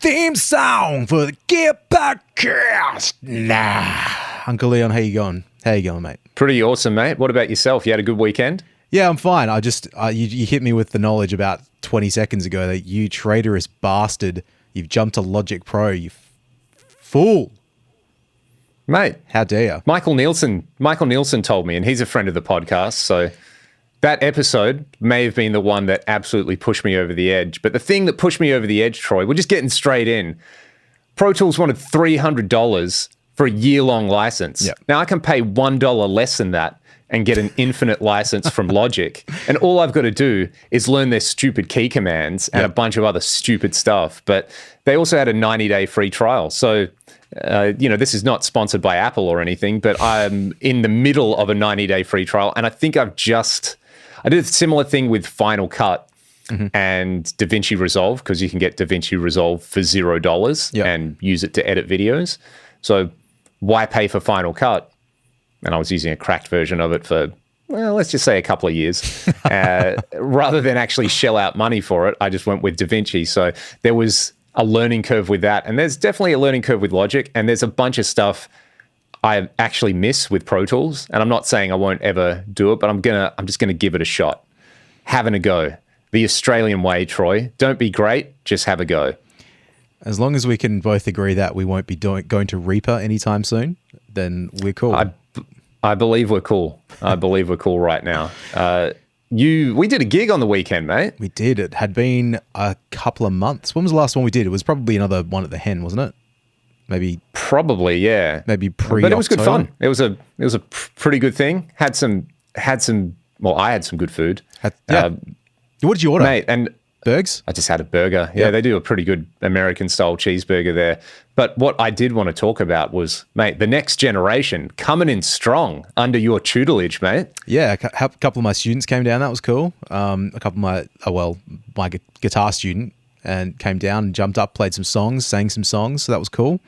theme song for the Get Podcast. Uncle Leon, how you going? How you going, mate? Pretty awesome, mate. What about yourself? You had a good weekend? Yeah, I'm fine. I just you hit me with the knowledge about 20 seconds ago that you traitorous bastard, you've jumped to Logic Pro, you fool. Mate. How dare you? Michael Nielsen told me, and he's a friend of the podcast, so that episode may have been the one that absolutely pushed me over the edge. But the thing that pushed me over the edge, Troy, we're just getting straight in. Pro Tools wanted $300 for a year-long license. Yep. Now, I can pay $1 less than that and get an infinite license from Logic. And all I've got to do is learn their stupid key commands and a bunch of other stupid stuff. But they also had a 90-day free trial. So, this is not sponsored by Apple or anything, but I'm in the middle of a 90-day free trial. And I think I did a similar thing with Final Cut and DaVinci Resolve, because you can get DaVinci Resolve for $0 and use it to edit videos. So why pay for Final Cut? And I was using a cracked version of it for, well, let's just say a couple of years. Rather than actually shell out money for it, I just went with DaVinci. So there was a learning curve with that. And there's definitely a learning curve with Logic. And there's a bunch of stuff I actually miss with Pro Tools. And I'm not saying I won't ever do it, but I'm just gonna give it a shot. Having a go. The Australian way, Troy. Don't be great, just have a go. As long as we can both agree that we won't be going to Reaper anytime soon, then we're cool. I believe we're cool. I believe we're cool right now. We did a gig on the weekend, mate. We did. It had been a couple of months. When was the last one we did? It was probably another one at the Hen, wasn't it? Maybe. Probably, yeah. Maybe pre-October. But it was good fun. It was a pretty good thing. Well, I had some good food. What did you order? Mate, and Bergs? I just had a burger. Yeah, they do a pretty good American-style cheeseburger there. But what I did want to talk about was, mate, the next generation coming in strong under your tutelage, mate. Yeah, a couple of my students came down. That was cool. A couple of my guitar student and came down and jumped up, played some songs, sang some songs. So that was cool.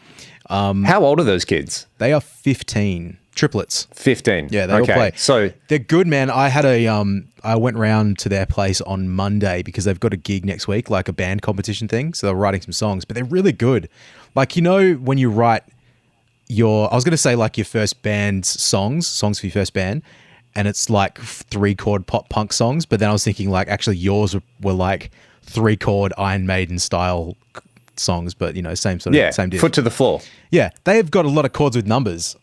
How old are those kids? They are 15. Triplets. 15. Yeah, they all play. So they're good, man. I went round to their place on Monday because they've got a gig next week, like a band competition thing. So they're writing some songs, but they're really good. Like, when you write I was going to say like your first band's songs for your first band, and it's like 3-chord pop punk songs. But then I was thinking like actually yours were like 3-chord Iron Maiden style songs, but same sort of, same deal. Foot to the floor. Yeah. They've got a lot of chords with numbers.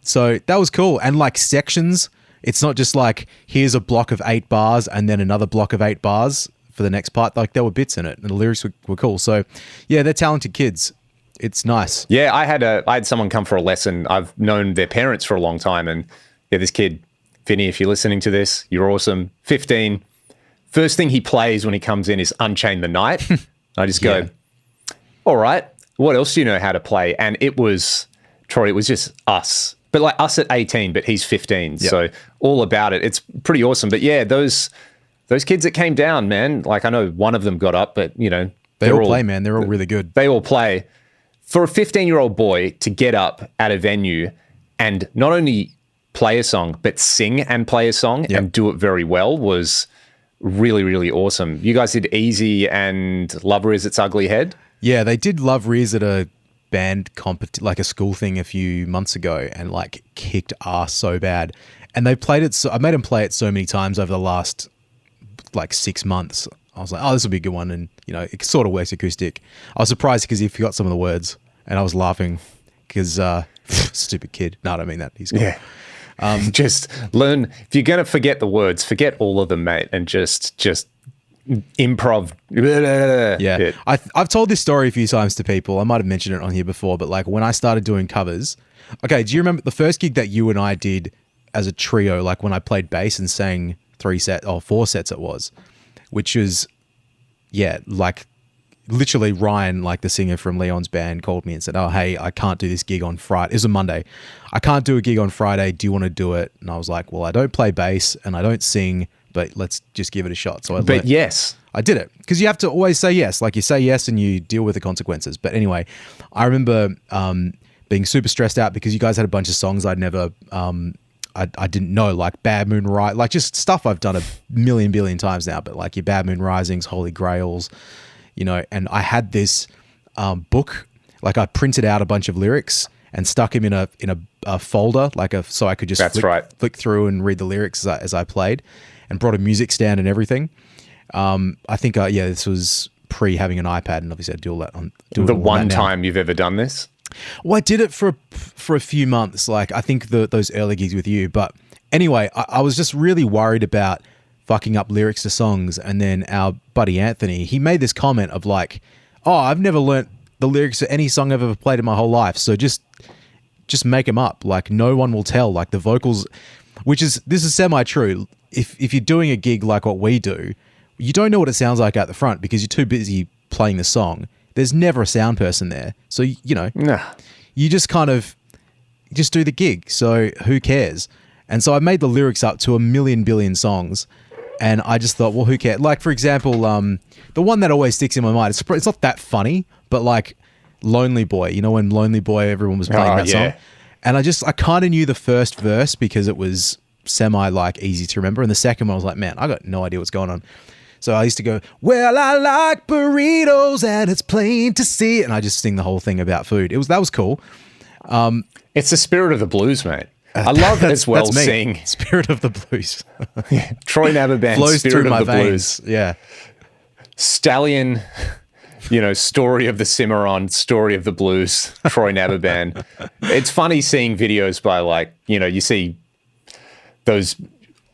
So that was cool. And like sections, it's not just like, here's a block of 8 bars and then another block of 8 bars for the next part. Like there were bits in it and the lyrics were cool. So yeah, they're talented kids. It's nice. Yeah, I had someone come for a lesson. I've known their parents for a long time. And yeah, this kid, Vinny, if you're listening to this, you're awesome. 15. First thing he plays when he comes in is Unchain the Night. I just go, all right, what else do you know how to play? And it was, Troy, it was just us. But like us at 18, but he's 15. Yep. So all about it. It's pretty awesome. But yeah, those kids that came down, man, like I know one of them got up, but they all play, man. They're all really good. They all play. For a 15-year-old boy to get up at a venue and not only play a song, but sing and play a song and do it very well was really, really awesome. You guys did Easy and Love Rears Its Ugly Head? Yeah, they did Love Rears at a band like a school thing a few months ago, and like kicked ass so bad. And they played it. I made them play it so many times over the last like 6 months. I was like, oh, this will be a good one. And it sort of works acoustic. I was surprised because he forgot some of the words, and I was laughing because stupid kid. No, I don't mean that. He's cool. Yeah. Just learn. If you're gonna forget the words, forget all of them, mate, and just improv. Yeah. I've told this story a few times to people. I might have mentioned it on here before, but like when I started doing covers, okay, do you remember the first gig that you and I did as a trio, like when I played bass and sang 4 sets it was, which was, like literally Ryan, like the singer from Leon's band, called me and said, oh, hey, I can't do this gig on Friday. It was a Monday. I can't do a gig on Friday. Do you want to do it? And I was like, well, I don't play bass and I don't sing, but let's just give it a shot. So yes, I did it, because you have to always say yes. Like you say yes and you deal with the consequences. But anyway, I remember being super stressed out because you guys had a bunch of songs I'd never, I didn't know, like Bad Moon Rising, like just stuff I've done a million billion times now. But like your Bad Moon Risings, Holy Grails, you know, and I had this book, like I printed out a bunch of lyrics and stuck him in a folder, so I could just flick through and read the lyrics as I played, and brought a music stand and everything. I think this was pre having an iPad, and obviously I do all that on the one time you've ever done this. Well, I did it for a few months, like I think those early gigs with you. But anyway, I was just really worried about fucking up lyrics to songs. And then our buddy Anthony, he made this comment of like, "Oh, I've never learnt the lyrics to any song I've ever played in my whole life. So just make them up. Like no one will tell. Like the vocals," this is semi-true. If you're doing a gig like what we do, you don't know what it sounds like out the front because you're too busy playing the song. There's never a sound person there. So, you know, you just kind of just do the gig. So who cares? And so I made the lyrics up to a million billion songs. And I just thought, well, who cares? Like, for example, the one that always sticks in my mind, it's not that funny, but like Lonely Boy, you know, when Lonely Boy, everyone was playing that song. And I kind of knew the first verse because it was semi like easy to remember. And the second one I was like, man, I got no idea what's going on. So I used to go, well, I like burritos and it's plain to see. And I just sing the whole thing about food. That was cool. It's the spirit of the blues, mate. I love it as well seeing Spirit of the Blues. Troy Naberband, flows Spirit through of my the veins. Blues. Yeah. Stallion, you know, Story of the Cimarron, Story of the Blues, Troy Naberband. It's funny seeing videos by like, you know, you see those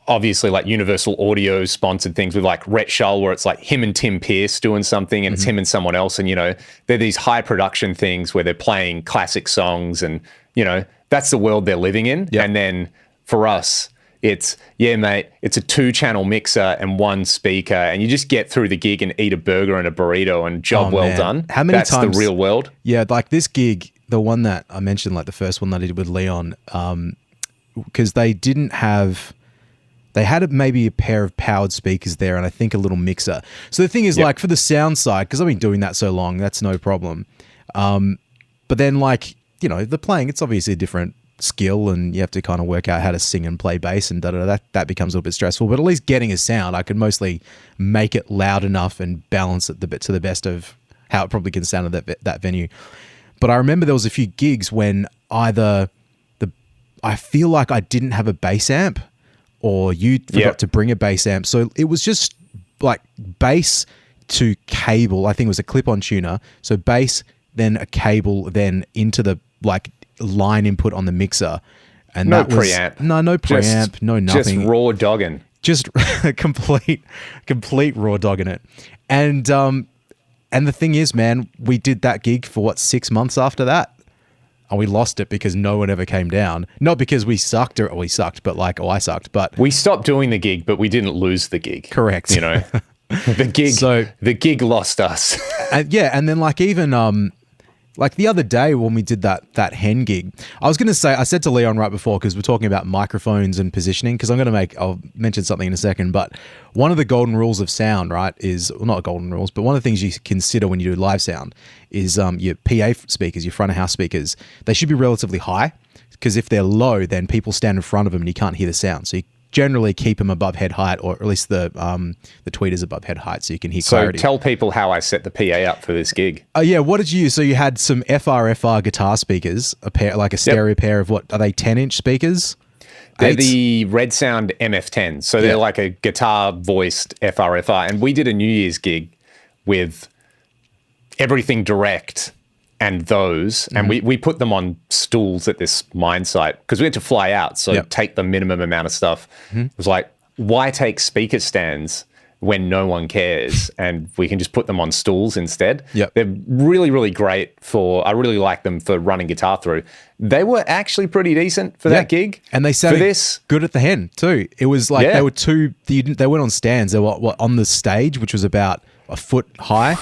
obviously like Universal Audio sponsored things with like Rhett Shull where it's like him and Tim Pierce doing something and it's him and someone else. And, you know, they're these high production things where they're playing classic songs and, you know, that's the world they're living in. Yep. And then for us, it's, yeah, mate, it's a 2-channel mixer and 1 speaker and you just get through the gig and eat a burger and a burrito and job well done. How many times? That's the real world. Yeah, like this gig, the one that I mentioned, like the first one that I did with Leon, because they had maybe a pair of powered speakers there and I think a little mixer. So the thing is like for the sound side, because I've been doing that so long, that's no problem. But then like, you know, the playing, it's obviously a different skill and you have to kind of work out how to sing and play bass and that becomes a little bit stressful. But at least getting a sound, I could mostly make it loud enough and balance it to the best of how it probably can sound at that venue. But I remember there was a few gigs when either I feel like I didn't have a bass amp or you forgot to bring a bass amp. So it was just like bass to cable. I think it was a clip-on tuner. So bass, then a cable, then into the like line input on the mixer. And no that was, preamp. No preamp, no nothing. Just raw dogging. Just complete raw dogging it. And the thing is, man, we did that gig for 6 months after that. And we lost it because no one ever came down. Not because we sucked I sucked, but we stopped doing the gig, but we didn't lose the gig. Correct. You know, the gig lost us. And then like even like the other day when we did that hen gig, I said to Leon right before, because we're talking about microphones and positioning, because I'll mention something in a second, but one of the golden rules of sound, right, is, well, not golden rules, but one of the things you consider when you do live sound is your PA speakers, your front of house speakers, they should be relatively high, because if they're low, then people stand in front of them and you can't hear the sound. So you generally keep them above head height, or at least the tweeters above head height, so you can hear clarity. So tell people how I set the PA up for this gig. What did you use? So you had some FR guitar speakers, a pair, like a stereo pair of what are they, 10-inch speakers? They're the Red Sound MF10. So they're like a guitar voiced FR, and we did a New Year's gig with everything direct and those, and we put them on stools at this mine site because we had to fly out, so take the minimum amount of stuff. It was like, why take speaker stands when no one cares, and we can just put them on stools instead? They're really, really great I really like them for running guitar through. They were actually pretty decent for that gig. And they sounded good at the hen too. It was like they were they went on stands. They were on the stage, which was about a foot high.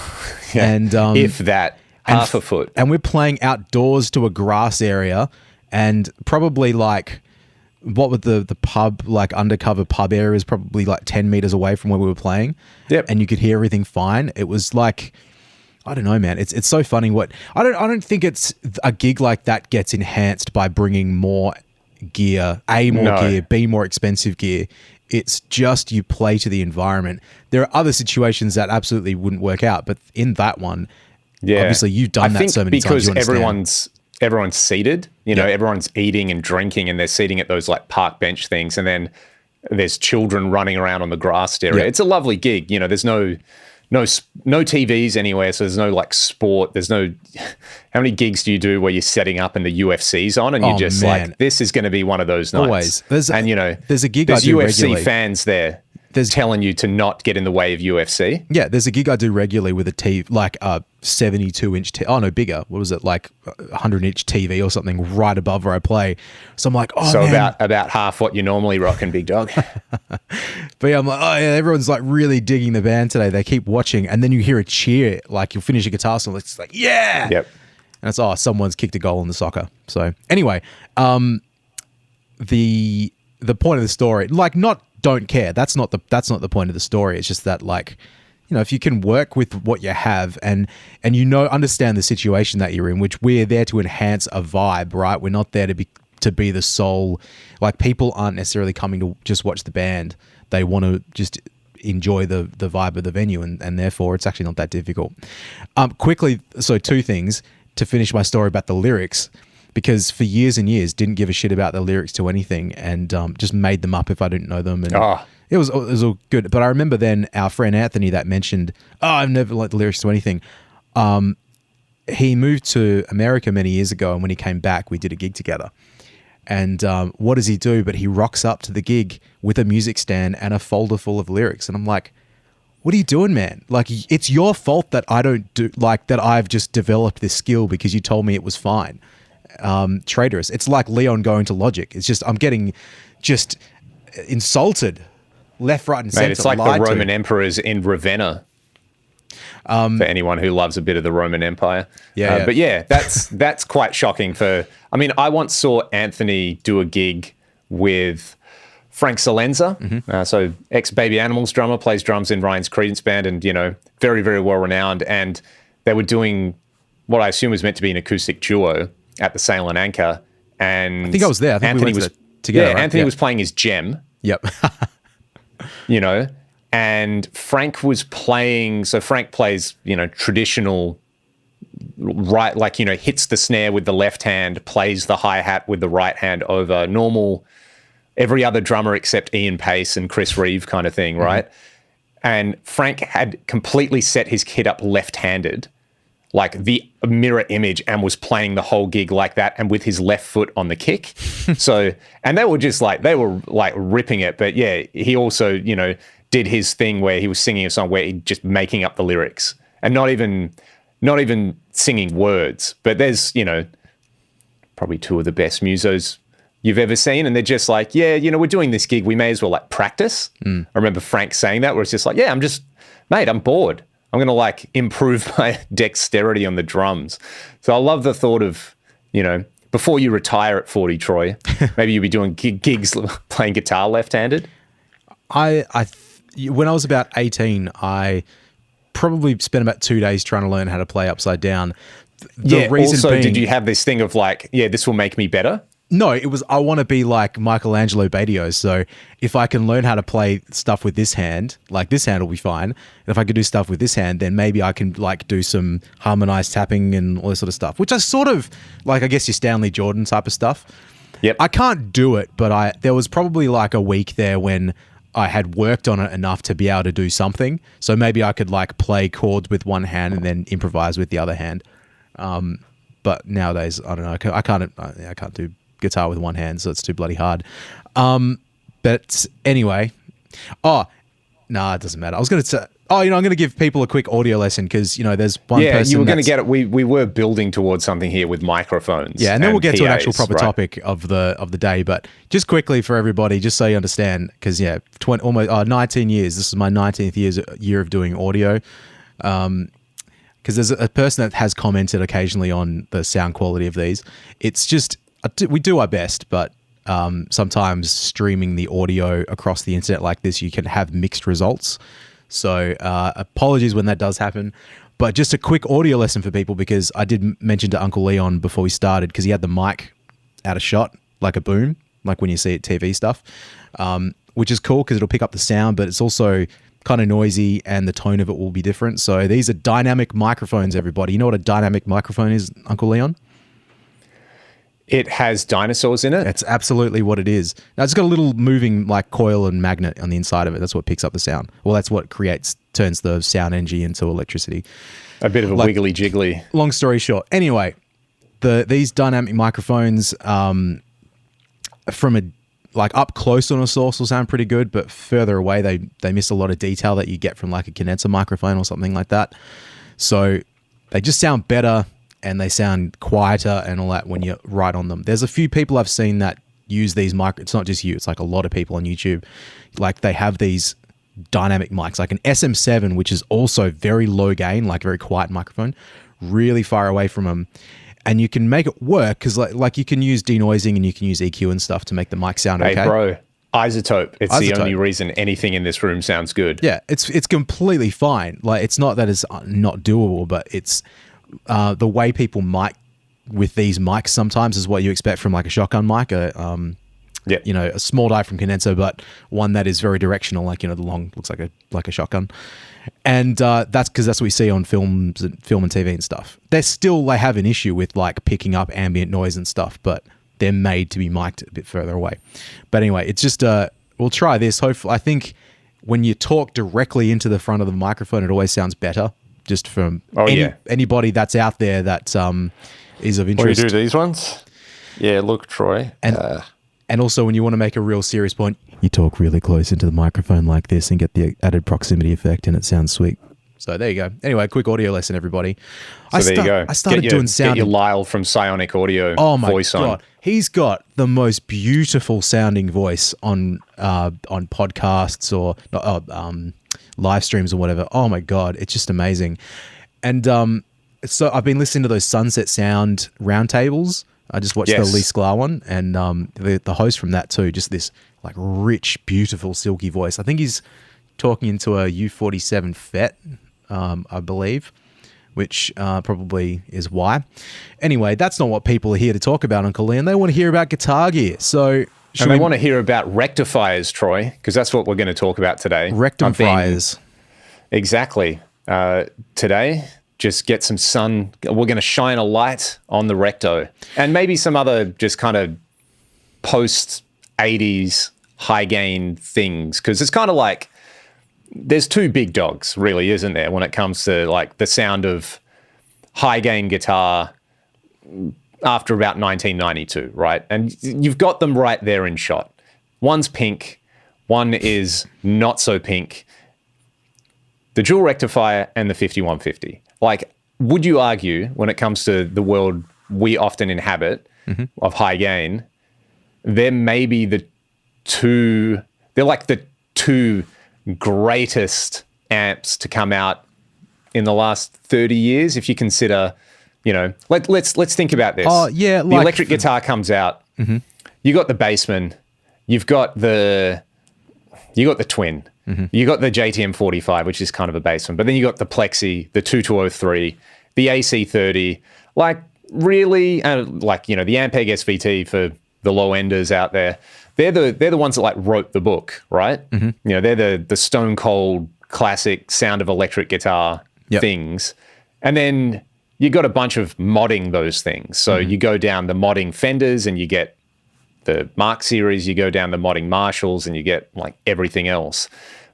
And if that. Half a foot. And we're playing outdoors to a grass area, and probably like, what would the pub, like undercover pub area is probably like 10 meters away from where we were playing. And you could hear everything fine. It was like, I don't know, man. It's so funny I don't think it's a gig like that gets enhanced by bringing more gear, more gear, B, more expensive gear. It's just you play to the environment. There are other situations that absolutely wouldn't work out, but in that one, obviously you've done that so many times. Because everyone's seated, everyone's eating and drinking, and they're seating at those like park bench things, and then there's children running around on the grass area. It's a lovely gig. There's no TVs anywhere, so there's no like sport. There's no. How many gigs do you do where you're setting up and the UFC's on, and you're just like, this is going to be one of those nights. Always. There's a gig there's I do UFC regularly. fans there. There's telling you to not get in the way of UFC. Yeah, there's a gig I do regularly with a TV, like a 72-inch, bigger. What was it, like 100-inch TV or something right above where I play. So I'm like, man. about half what you're normally rocking, big dog. But yeah, I'm like, everyone's like really digging the band today. They keep watching, and then you hear a cheer, like you'll finish a guitar song, it's like, yeah! Yep. And it's, someone's kicked a goal in the soccer. So anyway, the point of the story, like don't care. That's not the point of the story. It's just that, like, if you can work with what you have and understand the situation that you're in, which we're there to enhance a vibe, right? We're not there to be the sole, like, people aren't necessarily coming to just watch the band. They want to just enjoy the vibe of the venue, and therefore it's actually not that difficult. Quickly, so two things to finish my story about the lyrics. Because for years and years, didn't give a shit about the lyrics to anything, and just made them up if I didn't know them. And it was all good. But I remember then our friend Anthony that mentioned, I've never learnt the lyrics to anything. He moved to America many years ago, and when he came back, we did a gig together. And what does he do? But he rocks up to the gig with a music stand and a folder full of lyrics. And I'm like, what are you doing, man? Like, it's your fault that I don't do, like, that I've just developed this skill because you told me it was fine. Traitorous. It's like Leon going to Logic. It's just, I'm getting just insulted left, right, and center. Mate, it's like the Roman emperors in Ravenna. For anyone who loves a bit of the Roman Empire. Yeah. But yeah, that's quite shocking I once saw Anthony do a gig with Frank Salenza, so ex-Baby Animals drummer, plays drums in Ryan's Creedence band, and, very, very well renowned. And they were doing what I assume was meant to be an acoustic duo at the Sail and Anchor, and I think I was there. I think Anthony we went together. Yeah, right? Anthony was playing his gem. Yep. And Frank was playing. So Frank plays, traditional, right? Like, hits the snare with the left hand, plays the hi-hat with the right hand over normal. Every other drummer except Ian Pace and Chris Reeve kind of thing, right? And Frank had completely set his kit up left-handed, like the mirror image, and was playing the whole gig like that and with his left foot on the kick. So, and they were ripping it. But yeah, he also, did his thing where he was singing a song where he just making up the lyrics and not even singing words. But there's, probably two of the best musos you've ever seen. And they're just like, yeah, we're doing this gig. We may as well like practice. I remember Frank saying that, where it's just like, yeah, I'm bored. I'm going to improve my dexterity on the drums. So I love the thought of, before you retire at 40, Troy, maybe you'll be doing gigs playing guitar left-handed. When I was about 18, I probably spent about 2 days trying to learn how to play upside down. The reason also, being, did you have this thing of this will make me better? No, it was, I want to be like Michelangelo Badio. So if I can learn how to play stuff with this hand, like this hand will be fine. And if I could do stuff with this hand, then maybe I can do some harmonized tapping and all this sort of stuff, which I sort of I guess your Stanley Jordan type of stuff. Yep. I can't do it, but there was probably a week there when I had worked on it enough to be able to do something. So maybe I could play chords with one hand and then improvise with the other hand. But nowadays, I don't know. I can't do guitar with one hand, so it's too bloody hard. But anyway, it doesn't matter. I was going to say, I'm going to give people a quick audio lesson because, there's one person. Yeah, you were going to get it. We were building towards something here with microphones. Yeah, and then we'll get PAs, to an actual proper topic of the day. But just quickly for everybody, just so you understand, because 19 years. This is my 19th year of doing audio. Because there's a person that has commented occasionally on the sound quality of these. It's just, we do our best, but sometimes streaming the audio across the internet like this, you can have mixed results. So apologies when that does happen. But just a quick audio lesson for people, because I did mention to Uncle Leon before we started, because he had the mic out of shot, like a boom, like when you see it TV stuff. which is cool because it'll pick up the sound, but it's also kind of noisy and the tone of it will be different. So these are dynamic microphones, everybody. You know what a dynamic microphone is, Uncle Leon? It has dinosaurs in it? That's absolutely what it is. Now, it's got a little moving like coil and magnet on the inside of it. That's what picks up the sound. Well, that's what turns the sound energy into electricity. A bit of a wiggly jiggly. Long story short. Anyway, these dynamic microphones from up close on a source will sound pretty good, but further away they miss a lot of detail that you get from like a condenser microphone or something like that. So they just sound better and they sound quieter and all that when you're right on them. There's a few people I've seen that use these it's not just you, it's like a lot of people on YouTube. Like they have these dynamic mics, like an SM7, which is also very low gain, like very quiet microphone, really far away from them. And you can make it work because like you can use denoising and you can use EQ and stuff to make the mic sound okay. Hey, bro, isotope. It's the only reason anything in this room sounds good. Yeah, it's completely fine. Like it's not that it's not doable, but it's the way people mic with these mics sometimes is what you expect from like a shotgun mic, a small diaphragm condenser, but one that is very directional, like, the long looks like a shotgun. And that's because that's what we see on film and TV and stuff. They have an issue with like picking up ambient noise and stuff, but they're made to be mic'd a bit further away. But anyway, it's just we'll try this. Hopefully, I think when you talk directly into the front of the microphone, it always sounds better. Just from anybody that's out there that is of interest. Or you do these ones? Yeah, look, Troy. And also when you want to make a real serious point, you talk really close into the microphone like this and get the added proximity effect and it sounds sweet. So there you go. Anyway, quick audio lesson, everybody. There you go. I started doing sound. Get your Lyle from Psionic Audio voice on. He's got the most beautiful sounding voice on podcasts or live streams or whatever. Oh my God, it's just amazing. And so I've been listening to those Sunset Sound roundtables. I just watched the Lee Sklar one and the host from that too, just this like rich, beautiful, silky voice. I think he's talking into a U-47 FET, I believe, which probably is why. Anyway, that's not what people are here to talk about, Uncle Leon. They want to hear about guitar gear. So they want to hear about rectifiers, Troy, because that's what we're going to talk about today. Rectifiers. Exactly. Today, just get some sun. We're going to shine a light on the Recto and maybe some other just kind of post-80s high gain things, because it's kind of like there's two big dogs, really, isn't there, when it comes to like the sound of high gain guitar after about 1992, right? And you've got them right there in shot. One's pink, one is not so pink. The Dual Rectifier and the 5150. Like, would you argue when it comes to the world we often inhabit of high gain, they're maybe they're like the two greatest amps to come out in the last 30 years, if you consider, let's think about this. Oh, yeah. The electric guitar comes out. You got the Bassman. You've got the Twin. You got the JTM 45, which is kind of a bass one. But then you got the Plexi, the 2203, the AC30. Like, really, the Ampeg SVT for the low enders out there. They're the ones that like wrote the book, right? They're the stone cold classic sound of electric guitar things. And then you got a bunch of modding those things. So you go down the modding Fenders and you get the Mark series, you go down the modding Marshalls and you get like everything else.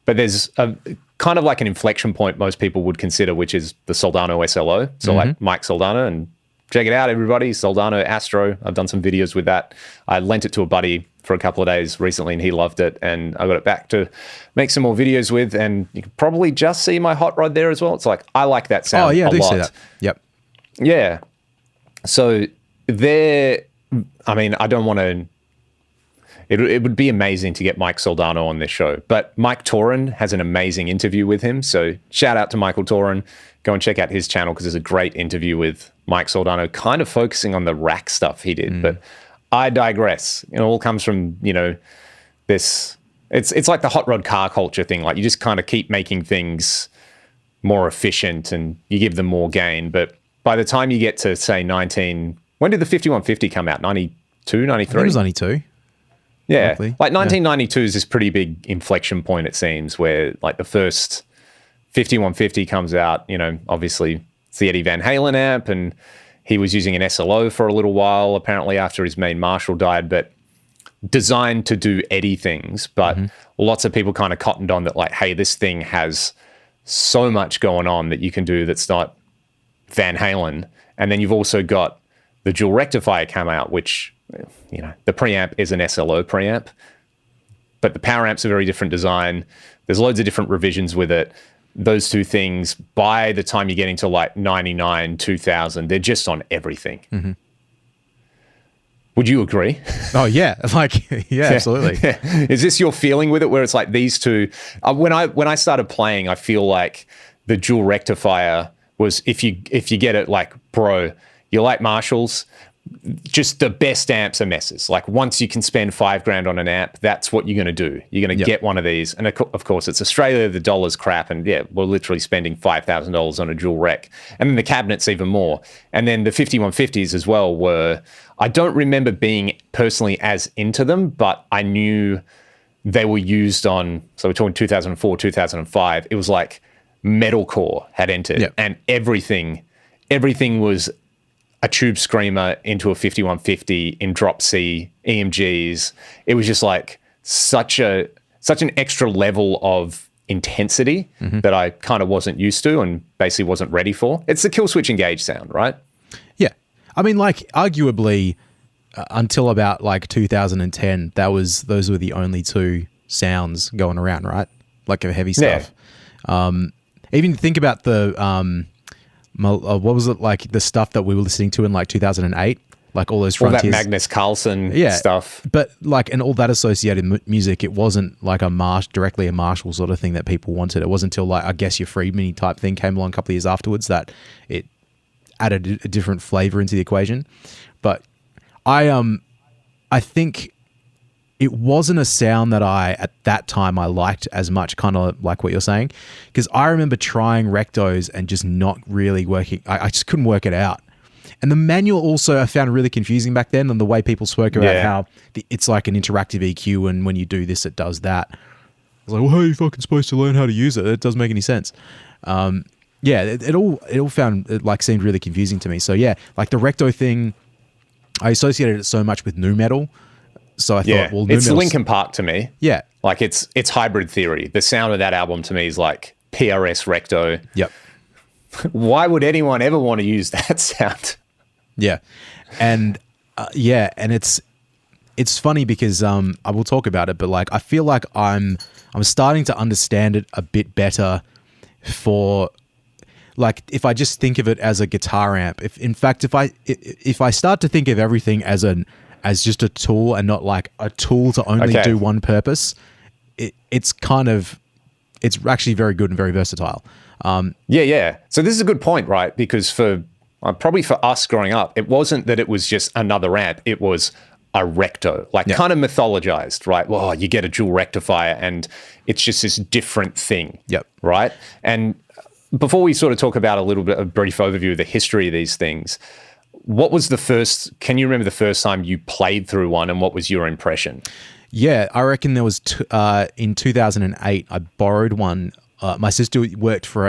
But there's a kind of like an inflection point most people would consider, which is the Soldano SLO. So like Mike Soldano, and check it out, everybody. Soldano Astro. I've done some videos with that. I lent it to a buddy for a couple of days recently and he loved it. And I got it back to make some more videos with. And you can probably just see my hot rod there as well. It's like, I like that sound a lot. See that. Yep. Yeah. So I don't want to... It would be amazing to get Mike Soldano on this show. But Mike Torin has an amazing interview with him. So shout out to Michael Torin. Go and check out his channel because there's a great interview with Mike Soldano, kind of focusing on the rack stuff he did. But I digress. It all comes from, this... It's like the hot rod car culture thing. Like, you just kind of keep making things more efficient and you give them more gain. But by the time you get to, say, when did the 5150 come out? 92, 93? I think it was 92. Yeah, roughly. like 1992 is this pretty big inflection point, it seems, where like the first 5150 comes out. You know, obviously it's the Eddie Van Halen amp, and he was using an SLO for a little while, apparently after his main Marshall died, but designed to do Eddie things. But lots of people kind of cottoned on that, like, hey, this thing has so much going on that you can do that's not Van Halen. And then you've also got the Dual Rectifier come out, which, you know, the preamp is an SLO preamp, but the power amp's a very different design. There's loads of different revisions with it. Those two things, by the time you get into like 99, 2000, they're just on everything. Would you agree? Oh yeah, like yeah, absolutely. Yeah. Is this your feeling with it, where it's like these two? When I started playing, I feel like the Dual Rectifier was, if you get it, like, bro, you like Marshalls, just the best amps are Mesas. Like, once you can spend $5,000 on an amp, that's what you're going to do. You're going to get one of these. And of course, it's Australia, the dollar's crap. And yeah, we're literally spending $5,000 on a dual rec. And then the cabinets even more. And then the 5150s as well were, I don't remember being personally as into them, but I knew they were used on, so we're talking 2004, 2005. It was like metalcore had entered, and everything was a tube screamer into a 5150 in drop C, EMGs. It was just like such an extra level of intensity that I kind of wasn't used to and basically wasn't ready for. It's the kill switch engage sound, right? Yeah. I mean, like, arguably until about like 2010, those were the only two sounds going around, right? Like, of heavy stuff. Even think about the what was it, like the stuff that we were listening to in like 2008, like all those Frontiers, all that Magnus Carlsen stuff. But like, and all that associated music, it wasn't like directly a Marshall sort of thing that people wanted. It wasn't until, like, I guess your Friedman type thing came along a couple of years afterwards that it added a different flavor into the equation. But I think it wasn't a sound that at that time I liked as much, kind of like what you're saying, because I remember trying Rectos and just not really working. I just couldn't work it out. And the manual also I found really confusing back then, and the way people spoke about how it's like an interactive EQ, and when you do this, it does that. I was like, well, how are you fucking supposed to learn how to use it? It doesn't make any sense. It all seemed really confusing to me. So yeah, like the Recto thing, I associated it so much with nu metal. So I thought, well, it's Linkin Park to me. Yeah. Like, it's hybrid theory. The sound of that album to me is like PRS Recto. Yep. Why would anyone ever want to use that sound? Yeah. And and it's funny because I will talk about it, but like, I feel like I'm starting to understand it a bit better for, like, if I just think of it as a guitar amp. If I start to think of everything as just a tool and not like a tool to only do one purpose, it's actually very good and very versatile. So this is a good point, right? Because probably for us growing up, it wasn't that it was just another amp. It was a recto, kind of mythologized, right? Well, you get a dual rectifier and it's just this different thing, right? And before we sort of talk about a little bit of a brief overview of the history of these things, can you remember the first time you played through one, and what was your impression? Yeah, I reckon there was, in 2008, I borrowed one. My sister worked for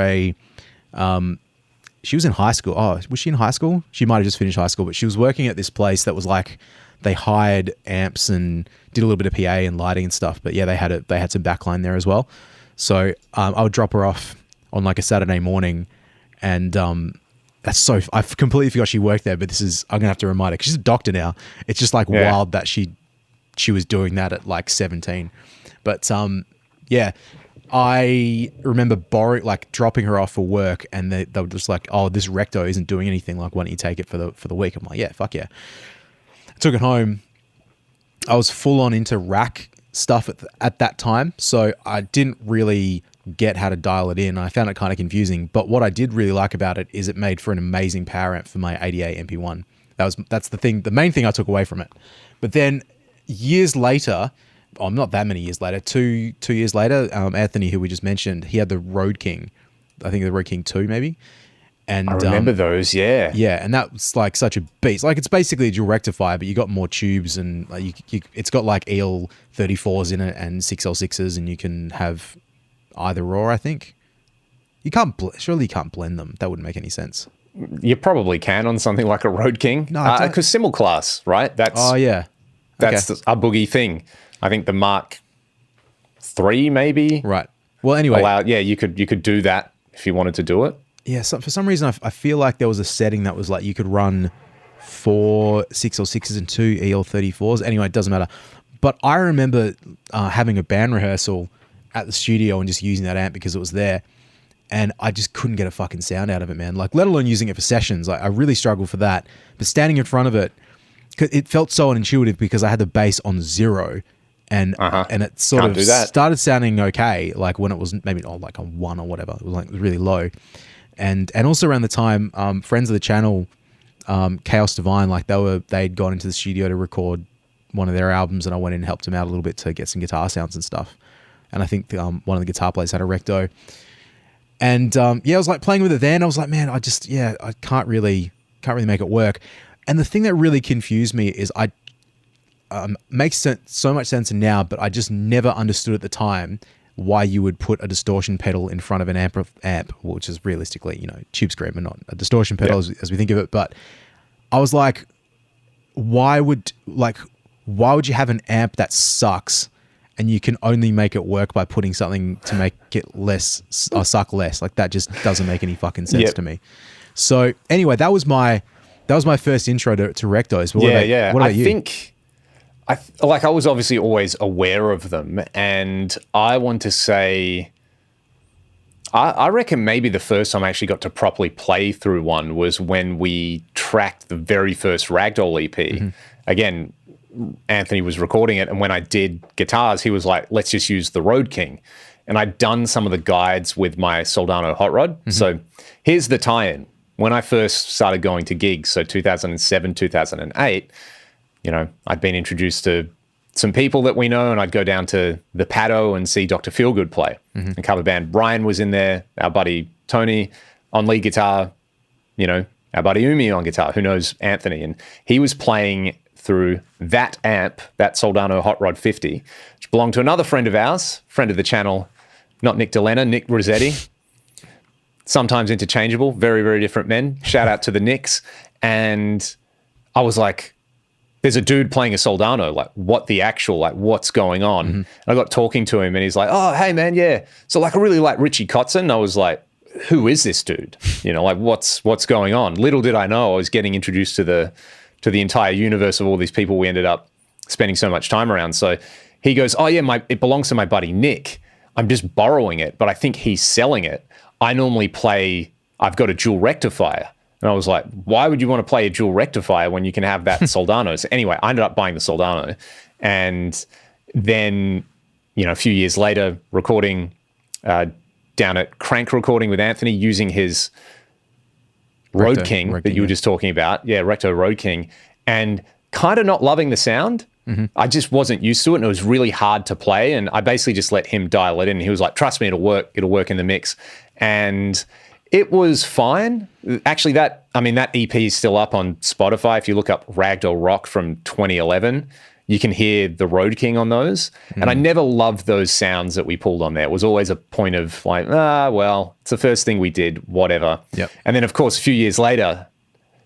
she was in high school. Oh, was she in high school? She might have just finished high school, but she was working at this place that was like, they hired amps and did a little bit of PA and lighting and stuff. But yeah, they had some backline there as well. So I would drop her off on like a Saturday morning, and I completely forgot she worked there, but I'm gonna have to remind her, because she's a doctor now. It's just like wild that she was doing that at like 17. But I remember dropping her off for work, and they were just like, oh, this Recto isn't doing anything, like, why don't you take it for the week? I'm like, yeah, fuck yeah. I took it home. I was full on into rack stuff at that time, so I didn't really get how to dial it in. I found it kind of confusing, but what I did really like about it is it made for an amazing power amp for my 88 MP1. That's the main thing I took away from it. But then years later, not that many years later, two years later, Anthony, who we just mentioned, he had the Road King, I think the Road King 2 maybe, And I remember those, yeah. Yeah, and that's like such a beast. Like it's basically a dual rectifier, but you got more tubes and like it's got like EL34s in it and 6L6s, and you can have either or, I think. You can't, surely you can't blend them. That wouldn't make any sense. You probably can on something like a Road King. No, because Simul class, right? Oh, yeah. That's a Boogie thing. I think the Mark III maybe. Right. Well, anyway. You could do that if you wanted to do it. Yeah, so for some reason, I feel like there was a setting that was like you could run 4 6L6s and 2 EL34s. Anyway, it doesn't matter. But I remember having a band rehearsal at the studio and just using that amp because it was there. And I just couldn't get a fucking sound out of it, man. Like, let alone using it for sessions. Like, I really struggled for that. But standing in front of it, it felt so unintuitive because I had the bass on 0. And it sort of started sounding okay. Like when it was maybe like on 1 or whatever. It was like really low. And also around the time, friends of the channel, Chaos Divine, like they'd gone into the studio to record one of their albums, and I went in and helped them out a little bit to get some guitar sounds and stuff. And I think one of the guitar players had a Recto. And I was like playing with it then. I was like, man, I can't really make it work. And the thing that really confused me is makes so much sense now, but I just never understood at the time why you would put a distortion pedal in front of an amp, which is realistically, tube screamer, not a distortion pedal as we think of it. But I was like, why would you have an amp that sucks and you can only make it work by putting something to make it suck less? Like that just doesn't make any fucking sense to me. So anyway, that was my first intro to Rectos. But what about you? I was obviously always aware of them, and I want to say, I reckon maybe the first time I actually got to properly play through one was when we tracked the very first Ragdoll EP. Mm-hmm. Again, Anthony was recording it, and when I did guitars, he was like, let's just use the Road King. And I'd done some of the guides with my Soldano Hot Rod. Mm-hmm. So here's the tie-in. When I first started going to gigs, so 2007, 2008, I'd been introduced to some people that we know, and I'd go down to the Paddo and see Dr. Feelgood play. Mm-hmm. And cover band Brian was in there, our buddy Tony on lead guitar, our buddy Umi on guitar, who knows Anthony. And he was playing through that amp, that Soldano Hot Rod 50, which belonged to another friend of ours, friend of the channel, not Nick Delena, Nick Rossetti. Sometimes interchangeable, very, very different men. Shout out to the Nicks. And I was like, there's a dude playing a Soldano, like what's going on? Mm-hmm. And I got talking to him and he's like, oh, hey man, yeah. So like I really like Richie Kotzen. I was like, who is this dude? What's going on? Little did I know I was getting introduced to the entire universe of all these people we ended up spending so much time around. So he goes, oh yeah, it belongs to my buddy Nick. I'm just borrowing it, but I think he's selling it. I normally play, I've got a dual rectifier. And I was like, why would you want to play a dual rectifier when you can have that Soldano? So anyway, I ended up buying the Soldano. And then, a few years later, recording down at Crank Recording with Anthony using his Road King that you were just talking about. Yeah, Recto Road King. And kind of not loving the sound. Mm-hmm. I just wasn't used to it, and it was really hard to play. And I basically just let him dial it in. He was like, trust me, it'll work. It'll work in the mix. And it was fine. Actually, that EP is still up on Spotify. If you look up Ragdoll Rock from 2011, you can hear the Road King on those. Mm. And I never loved those sounds that we pulled on there. It was always a point of like, it's the first thing we did, whatever. Yep. And then, of course, a few years later,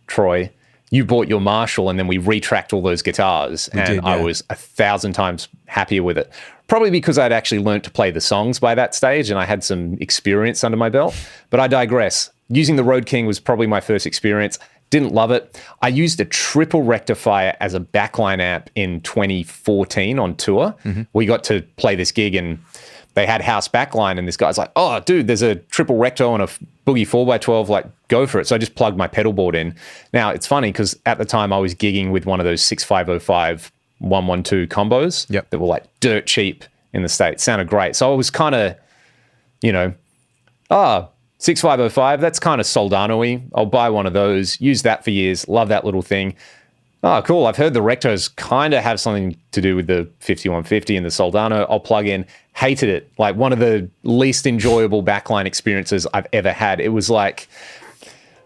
Troy, you bought your Marshall, and then we retracked all those guitars. I was 1,000 times happier with it. Probably because I'd actually learned to play the songs by that stage and I had some experience under my belt. But I digress. Using the Road King was probably my first experience. Didn't love it. I used a triple rectifier as a backline amp in 2014 on tour. Mm-hmm. We got to play this gig and they had house backline, and this guy's like, oh, dude, there's a triple recto on a Boogie 4x12, like, go for it. So I just plugged my pedal board in. Now, it's funny because at the time I was gigging with one of those 6505 112 combos that were like dirt cheap in the States. Sounded great. So I was kind of, 6505, that's kind of Soldano-y. I'll buy one of those, use that for years, love that little thing. Oh, cool. I've heard the Rectos kind of have something to do with the 5150 and the Soldano. I'll plug in. Hated it. Like one of the least enjoyable backline experiences I've ever had. It was like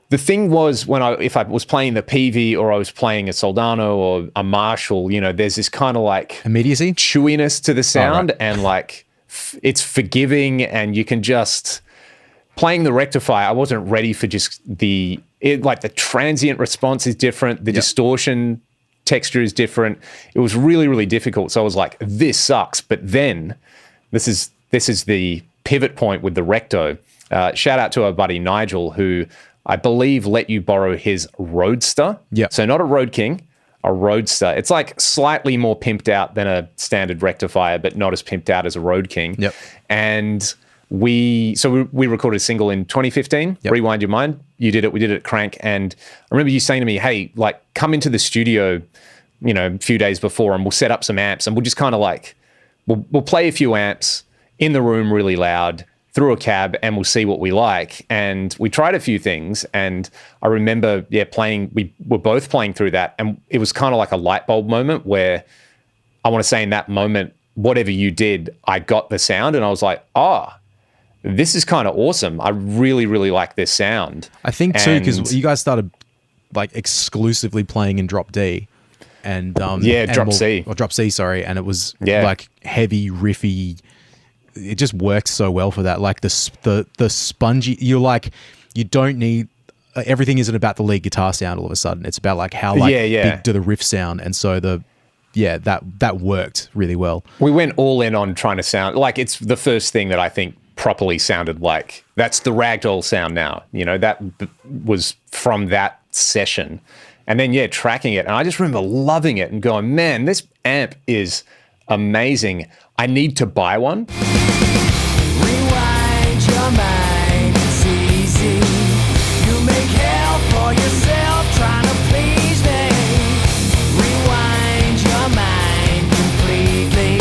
the thing was if I was playing the Peavey or I was playing a Soldano or a Marshall, there's this kind of like immediacy, chewiness to the sound, and like it's forgiving, and you can just playing the rectifier. I wasn't ready for just the transient response is different. The distortion texture is different. It was really, really difficult. So I was like, this sucks. But then this is the pivot point with the Recto. Shout out to our buddy Nigel, who I believe let you borrow his Roadster. Yeah. So not a Road King, a Roadster. It's like slightly more pimped out than a standard rectifier, but not as pimped out as a Road King. Yep. And we recorded a single in 2015, Rewind Your Mind. You did it. We did it at Crank. And I remember you saying to me, hey, like come into the studio, a few days before, and we'll set up some amps, and we'll just kind of like, we'll play a few amps in the room really loud through a cab, and we'll see what we like. And we tried a few things, and I remember, playing, we were both playing through that, and it was kind of like a light bulb moment where I want to say in that moment, whatever you did, I got the sound, and I was like, this is kind of awesome. I really, really like this sound. I think too, because you guys started like exclusively playing in drop D. And drop C. Or drop C, sorry. And it was like heavy, riffy. It just worked so well for that. Like the spongy, you don't need, everything isn't about the lead guitar sound all of a sudden. It's about like how big do the riff sound. And so that worked really well. We went all in on trying to sound, like it's the first thing that I think properly sounded like, that's the ragdoll sound now. That was from that session. And then, tracking it. And I just remember loving it and going, man, this amp is amazing. I need to buy one. Rewind your mind, it's easy. You make hell for yourself trying to please me. Rewind your mind completely.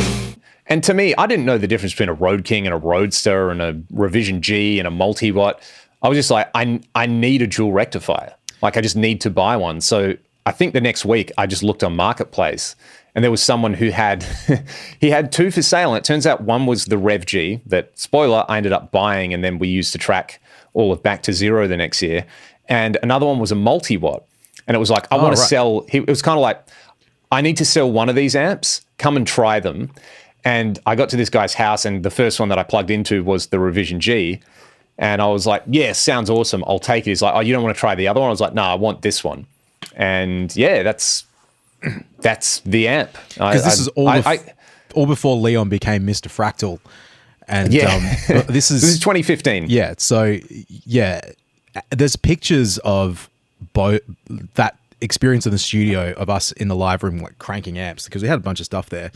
And to me, I didn't know the difference between a Road King and a Roadster and a Revision G and a multi-watt. I was just like, I need a dual rectifier. Like, I just need to buy one. So I think the next week I just looked on Marketplace, and there was someone who had, he had two for sale. And it turns out one was the Rev G that, spoiler, I ended up buying, and then we used to track all of Back to Zero the next year. And another one was a multi-watt. And it was like, I want to sell, it was kind of like, I need to sell one of these amps, come and try them. And I got to this guy's house, and the first one that I plugged into was the Revision G. And I was like, yeah, sounds awesome. I'll take it. He's like, oh, you don't want to try the other one? I was like, no, I want this one. And that's the amp. Because this is all before Leon became Mr. Fractal. And this is 2015. Yeah. So, there's pictures of that experience in the studio of us in the live room, like cranking amps, because we had a bunch of stuff there.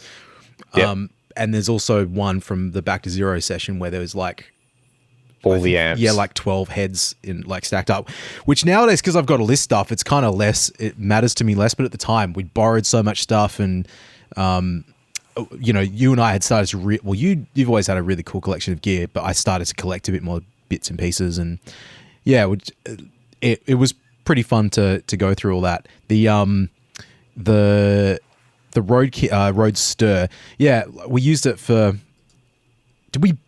Yep. And there's also one from the Back to Zero session where there was like, all the amps. Yeah, like 12 heads in like stacked up, which nowadays, because I've got to list stuff, it's kind of less, it matters to me less. But at the time, we borrowed so much stuff, and, you and I had started to, you've always had a really cool collection of gear, but I started to collect a bit more bits and pieces. And it was pretty fun to go through all that. The Roadster, we used it for, did we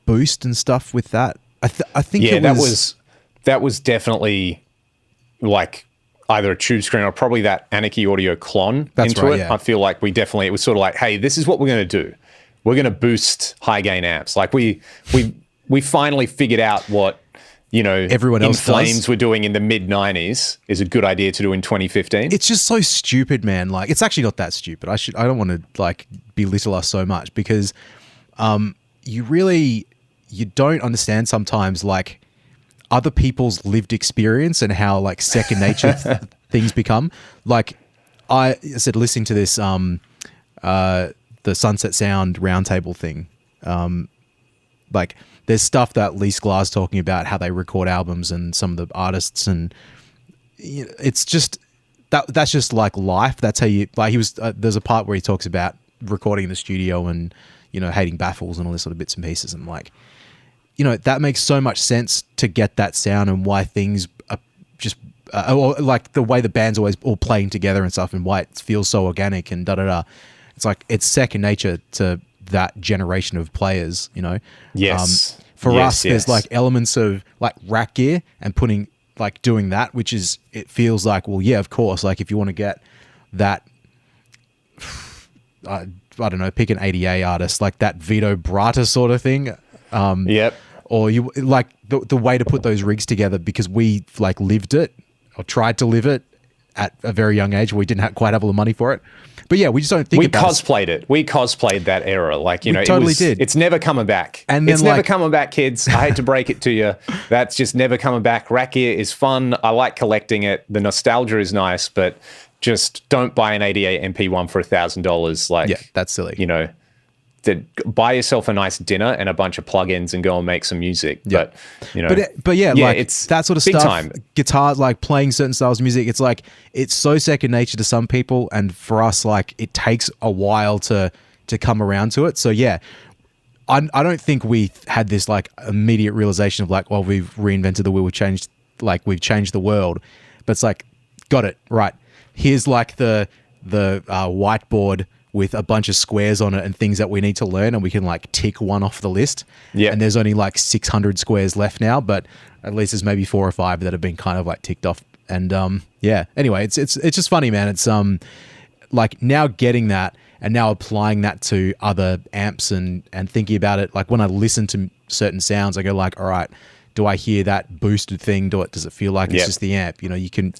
boost and stuff with that? I think that was definitely like either a tube screen or probably that Anarchy Audio clone into it. Yeah. I feel like it was sort of like, hey, this is what we're going to do. We're going to boost high gain amps. Like we finally figured out what, everyone else In Flames were doing in the mid 90s is a good idea to do in 2015. It's just so stupid, man. Like, it's actually not that stupid. I don't want to like belittle us so much, because you don't understand sometimes like other people's lived experience and how like second nature things become. Like I said, listening to this, the Sunset Sound roundtable thing, like there's stuff that Lee Sklar's talking about how they record albums and some of the artists, and it's just that's just like life. That's how you like. He was there's a part where he talks about recording in the studio and hating baffles and all this sort of bits and pieces, and like that makes so much sense to get that sound and why things are just or like the way the band's always all playing together and stuff, and why it feels so organic and da-da-da. It's like it's second nature to that generation of players, Yes. For us, there's like elements of like rack gear and putting like doing that, which is, it feels like, well, yeah, of course, like if you want to get that, I don't know, pick an ADA artist, like that Vito Bratta sort of thing. Yep. Or you like the way to put those rigs together, because we like lived it or tried to live it at a very young age. We didn't quite have all the money for it. But yeah, we just don't think we about cosplayed it. We cosplayed that era. Like, you know, totally did. It's never coming back. And then, it's never coming back, kids. I hate to break it to you. That's just never coming back. Rack gear is fun. I like collecting it. The nostalgia is nice, but just don't buy an 88 MP1 for $1,000. Like, yeah, that's silly. You know, buy yourself a nice dinner and a bunch of plugins and go and make some music. Yeah. But, you know, but yeah, like it's that sort of big stuff. Time. Guitars, like playing certain styles of music. It's like, it's so second nature to some people, and for us, like it takes a while to come around to it. So yeah, I don't think we had this like immediate realization of like, well, we've reinvented the wheel, we've changed the world. But it's like, got it right. Here's like the whiteboard with a bunch of squares on it and things that we need to learn, and we can like tick one off the list. Yeah. And there's only like 600 squares left now, but at least there's maybe 4 or 5 that have been kind of like ticked off. And yeah, anyway, it's just funny, man. It's like now getting that and now applying that to other amps and thinking about it. Like when I listen to certain sounds, I go like, all right, do I hear that boosted thing? Does it feel like it's just the amp? You know, you can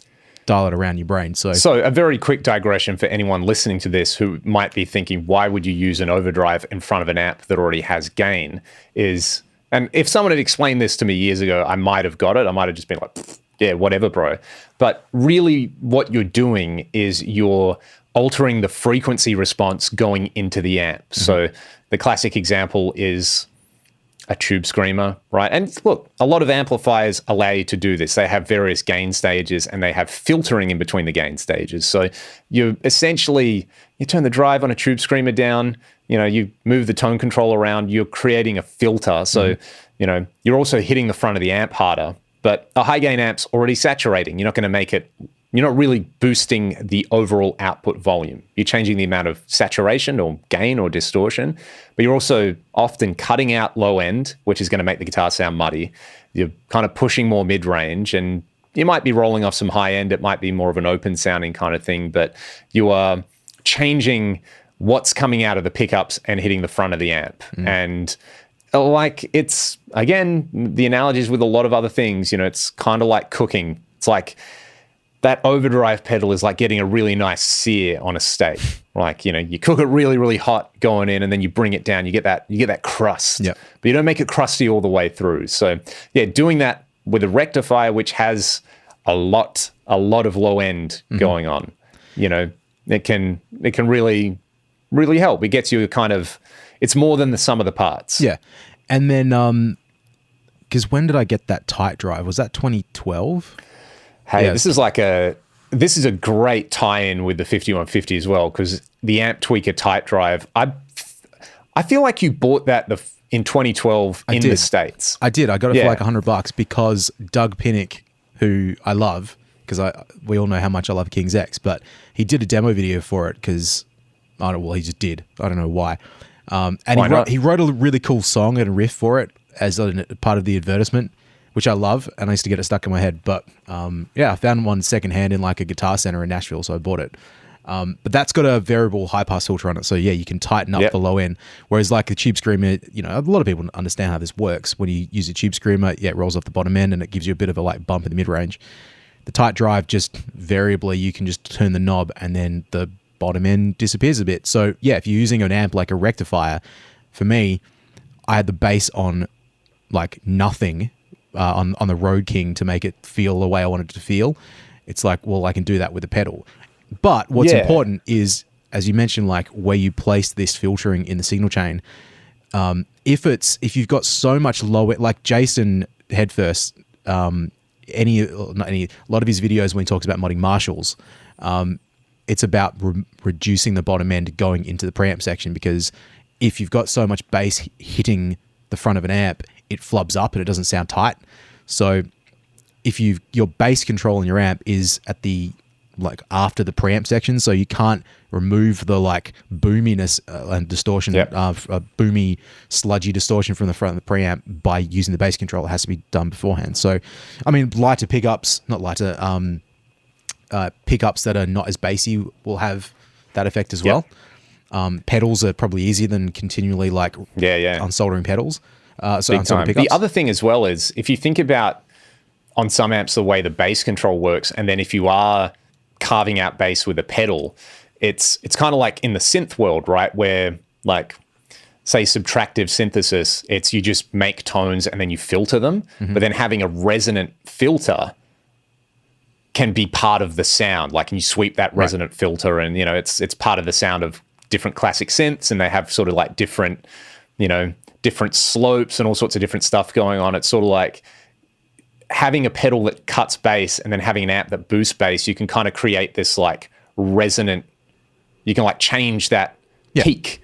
dial it around your brain. So a very quick digression for anyone listening to this who might be thinking, why would you use an overdrive in front of an amp that already has gain? And if someone had explained this to me years ago, I might have got it. I might have just been like, yeah, whatever, bro. But really what you're doing is you're altering the frequency response going into the amp. Mm-hmm. So the classic example is a tube screamer, right? And look, a lot of amplifiers allow you to do this. They have various gain stages and they have filtering in between the gain stages. So you turn the drive on a tube screamer down, you know, you move the tone control around, you're creating a filter. So, you know, you're also hitting the front of the amp harder, but a high gain amp's already saturating. You're not really boosting the overall output volume. You're changing the amount of saturation or gain or distortion, but you're also often cutting out low end, which is going to make the guitar sound muddy. You're kind of pushing more mid-range, and you might be rolling off some high end. It might be more of an open sounding kind of thing, but you are changing what's coming out of the pickups and hitting the front of the amp. And like, it's, again, the analogies with a lot of other things, you know, it's kind of like cooking. It's like, that overdrive pedal is like getting a really nice sear on a steak. Like, you know, you cook it really, really hot going in, and then you bring it down. You get that crust, but you don't make it crusty all the way through. So yeah, doing that with a rectifier, which has a lot of low end going on, you know, it can really, really help. It gets you it's more than the sum of the parts. Yeah. And then, because when did I get that tight drive? Was that 2012? Hey, this is a great tie-in with the 5150 as well, because the Amp Tweaker tight drive, I feel like you bought that in 2012 in the States. I did. I got it for like $100 because Doug Pinnick, who I love, because we all know how much I love King's X, but he did a demo video for it because, he just did. I don't know why. And he wrote a really cool song and a riff for it as a part of the advertisement, which I love, and I used to get it stuck in my head. But I found one secondhand in like a Guitar Center in Nashville, so I bought it. But that's got a variable high pass filter on it, so yeah, you can tighten up the low end. Whereas like the Tube Screamer, you know, a lot of people understand how this works. When you use a Tube Screamer, it rolls off the bottom end and it gives you a bit of a like bump in the mid range. The tight drive, just variably, you can just turn the knob and then the bottom end disappears a bit. So yeah, if you're using an amp like a rectifier, for me, I had the bass on like nothing. On the Road King to make it feel the way I wanted it to feel. It's like, well, I can do that with a pedal. But what's important is, as you mentioned, like where you place this filtering in the signal chain. If you've got so much lower, like Jason Headfirst, a lot of his videos when he talks about modding Marshalls, it's about reducing the bottom end going into the preamp section, because if you've got so much bass hitting the front of an amp, it flubs up and it doesn't sound tight. So if your bass control in your amp is at the like after the preamp section, so you can't remove the like boominess and distortion, boomy, sludgy distortion from the front of the preamp by using the bass control. It has to be done beforehand. So, I mean, lighter pickups, not lighter, pickups that are not as bassy will have that effect as well. Pedals are probably easier than continually like unsoldering pedals. So unsoldering pickups. The other thing as well is if you think about on some amps the way the bass control works, and then if you are carving out bass with a pedal, it's kind of like in the synth world, right? Where like say subtractive synthesis, it's you just make tones and then you filter them, but then having a resonant filter can be part of the sound. Like, and you sweep that resonant filter, and you know it's part of the sound of different classic synths, and they have sort of like different, you know, different slopes and all sorts of different stuff going on. It's sort of like having a pedal that cuts bass and then having an amp that boosts bass. You can kind of create this like resonant. You can like change that peak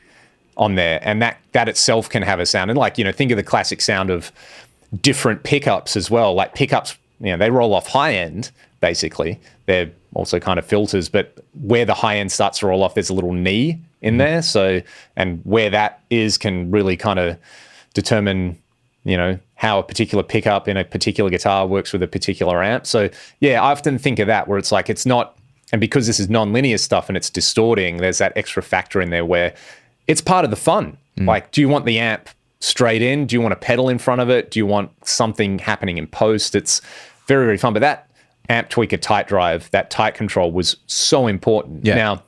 on there, and that itself can have a sound. And like, you know, think of the classic sound of different pickups as well. Like pickups, you know, they roll off high end. Basically, they're also kind of filters, but where the high end starts to roll off, there's a little knee in there. So, and where that is can really kind of determine, you know, how a particular pickup in a particular guitar works with a particular amp. So, yeah, I often think of that where it's like, it's not, and because this is non-linear stuff and it's distorting, there's that extra factor in there where it's part of the fun. Like, do you want the amp straight in? Do you want a pedal in front of it? Do you want something happening in post? It's very, very fun. But that amp tweaker tight drive, that tight control was so important. Now,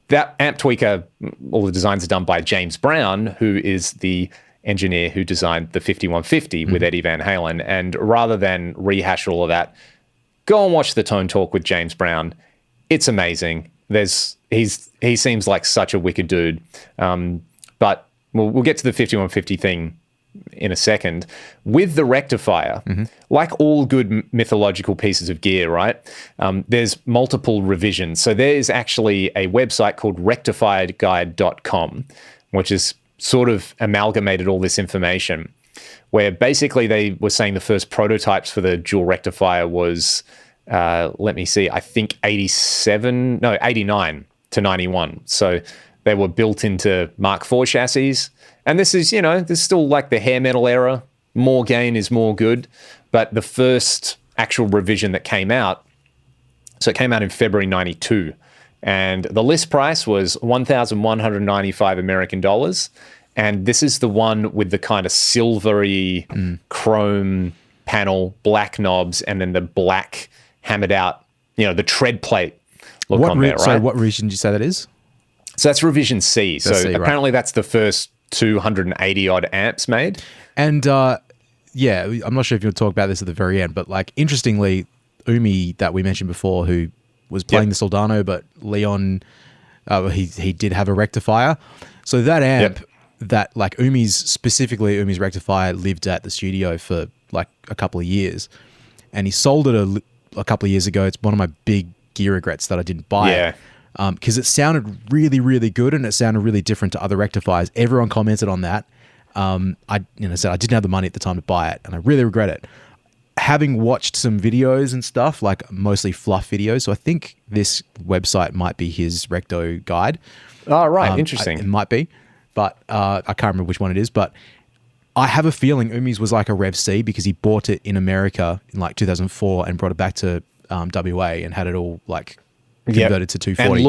that amp tweaker, all the designs are done by James Brown, who is the engineer who designed the 5150 with Eddie Van Halen. And rather than rehash all of that, go and watch the Tone Talk with James Brown. It's amazing. He seems like such a wicked dude. But we'll get to the 5150 thing in a second. With the rectifier, like all good mythological pieces of gear, right? There's multiple revisions. So there's actually a website called rectifiedguide.com, which is sort of amalgamated all this information, where basically they were saying the first prototypes for the dual rectifier was, let me see, I think 89 to 91. So they were built into Mark IV chassis. And this is, you know, there's still like the hair metal era. More gain is more good. But the first actual revision that came out, so it came out in February 92. And the list price was 1,195 American dollars. And this is the one with the kind of silvery chrome panel, black knobs, and then the black hammered out, you know, the tread plate look on there, right? So what revision did you say that is? So that's revision C. So C, apparently that's the first 280 odd amps made. And yeah, I'm not sure if you'll talk about this at the very end, but like interestingly, Umi that we mentioned before, who was playing the Soldano, but Leon, he did have a rectifier. So that amp, that like Umi's rectifier lived at the studio for like a couple of years, and he sold it a couple of years ago. It's one of my big gear regrets that I didn't buy it. Because it sounded really, really good, and it sounded really different to other rectifiers. Everyone commented on that. I said I didn't have the money at the time to buy it, and I really regret it. Having watched some videos and stuff, like mostly fluff videos, so I think this website might be his Recto guide. Oh, right. Interesting. It might be, but I can't remember which one it is. But I have a feeling Umi's was like a Rev C because he bought it in America in like 2004 and brought it back to WA and had it all like converted to 240. And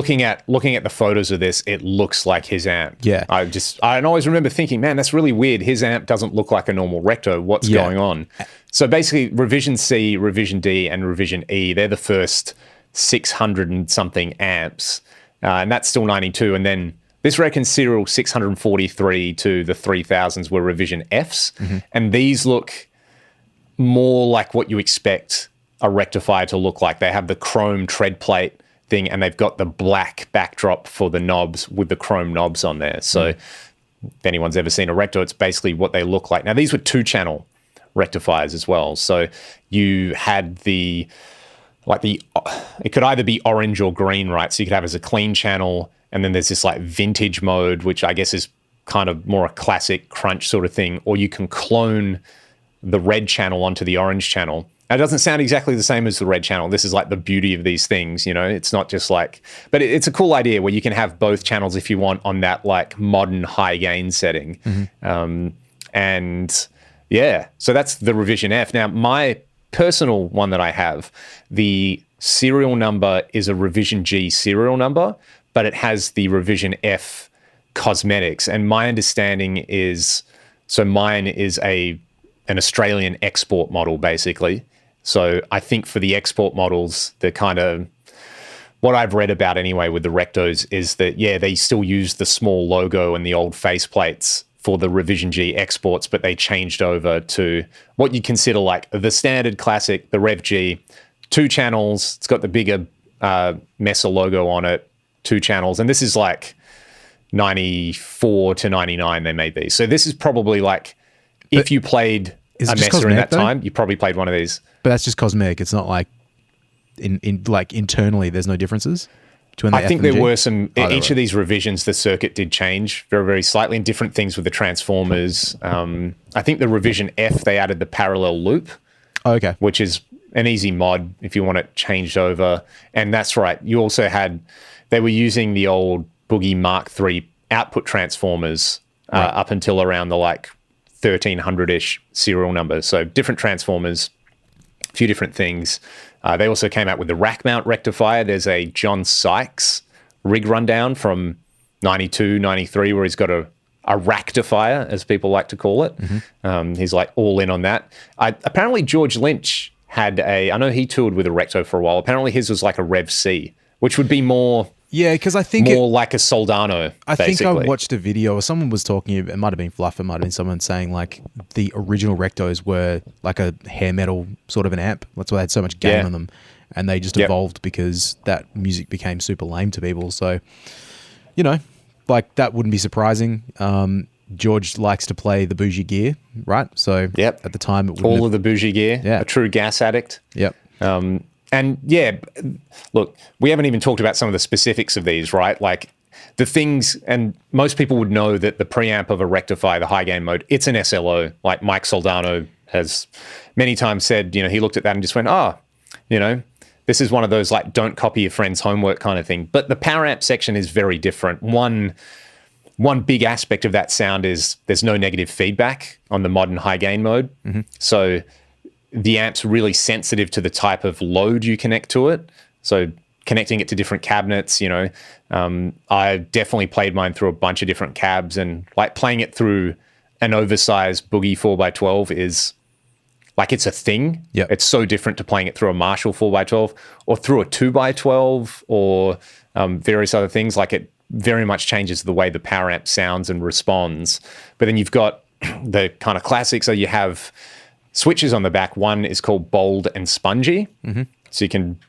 looking at the photos of this, it looks like his amp. Yeah. I always remember thinking, man, that's really weird. His amp doesn't look like a normal Recto. What's going on? So basically, revision C, revision D, and revision E, they're the first 600 and something amps. And that's still 92. And then this reckons serial 643 to the 3000s were revision Fs. And these look more like what you expect a rectifier to look like. They have the chrome tread plate thing, and they've got the black backdrop for the knobs with the chrome knobs on there. So if anyone's ever seen a Recto, it's basically what they look like. Now, these were 2-channel rectifiers as well. So you had it could either be orange or green, right? So you could have as a clean channel, and then there's this like vintage mode, which I guess is kind of more a classic crunch sort of thing, or you can clone the red channel onto the orange channel. It doesn't sound exactly the same as the red channel. This is like the beauty of these things, you know. It's not just like, but it's a cool idea where you can have both channels if you want on that like modern high gain setting. And yeah, so that's the Revision F. Now, my personal one that I have, the serial number is a Revision G serial number, but it has the Revision F cosmetics. And my understanding is, so mine is an Australian export model, basically. So I think for the export models, the kind of, what I've read about anyway with the Rectos is that, yeah, they still use the small logo and the old faceplates for the Revision G exports, but they changed over to what you consider like the standard classic, the Rev G, 2 channels. It's got the bigger Mesa logo on it, 2 channels. And this is like 94 to 99 they made these. So this is probably like, if you played a Mesa in that time, you probably played one of these. But that's just cosmetic. It's not like in like internally there's no differences between the I think F and there G? were some, each of these revisions, the circuit did change very, very slightly, and different things with the transformers. I think the Revision F, they added the parallel loop. Oh, okay. Which is an easy mod if you want it changed over. And that's right. You also had, they were using the old Boogie Mark III output transformers up until around the like 1300-ish serial number. So different transformers, a few different things. They also came out with the rack mount rectifier. There's a John Sykes rig rundown from 92, 93, where he's got a rectifier, as people like to call it. He's like all in on that. Apparently George Lynch had I know he toured with a Recto for a while. Apparently his was like a Rev C, which would be more... Yeah, because I think more like a Soldano. I basically. think I watched a video, or someone was talking. It might have been Fluff. It might have been someone saying like the original Rectos were like a hair metal sort of an amp. That's why they had so much gain on them, and they just evolved because that music became super lame to people. So, you know, like that wouldn't be surprising. George likes to play the bougie gear, right? So at the time, it all of the bougie gear. A true gas addict. And yeah, look, we haven't even talked about some of the specifics of these, right? Like the things, and most people would know that the preamp of a rectifier, the high gain mode, it's an SLO. Like Mike Soldano has many times said, you know, he looked at that and just went, you know, this is one of those like don't copy your friend's homework kind of thing. But the power amp section is very different. One big aspect of that sound is there's no negative feedback on the modern high gain mode. So the amp's really sensitive to the type of load you connect to it. So connecting it to different cabinets, you know, I definitely played mine through a bunch of different cabs, and like playing it through an oversized Boogie 4x12 is like, it's a thing. It's so different to playing it through a Marshall 4x12 or through a 2x12 or various other things. Like it very much changes the way the power amp sounds and responds. But then you've got the kind of classics. So you have switches on the back. One is called bold and spongy. So you can,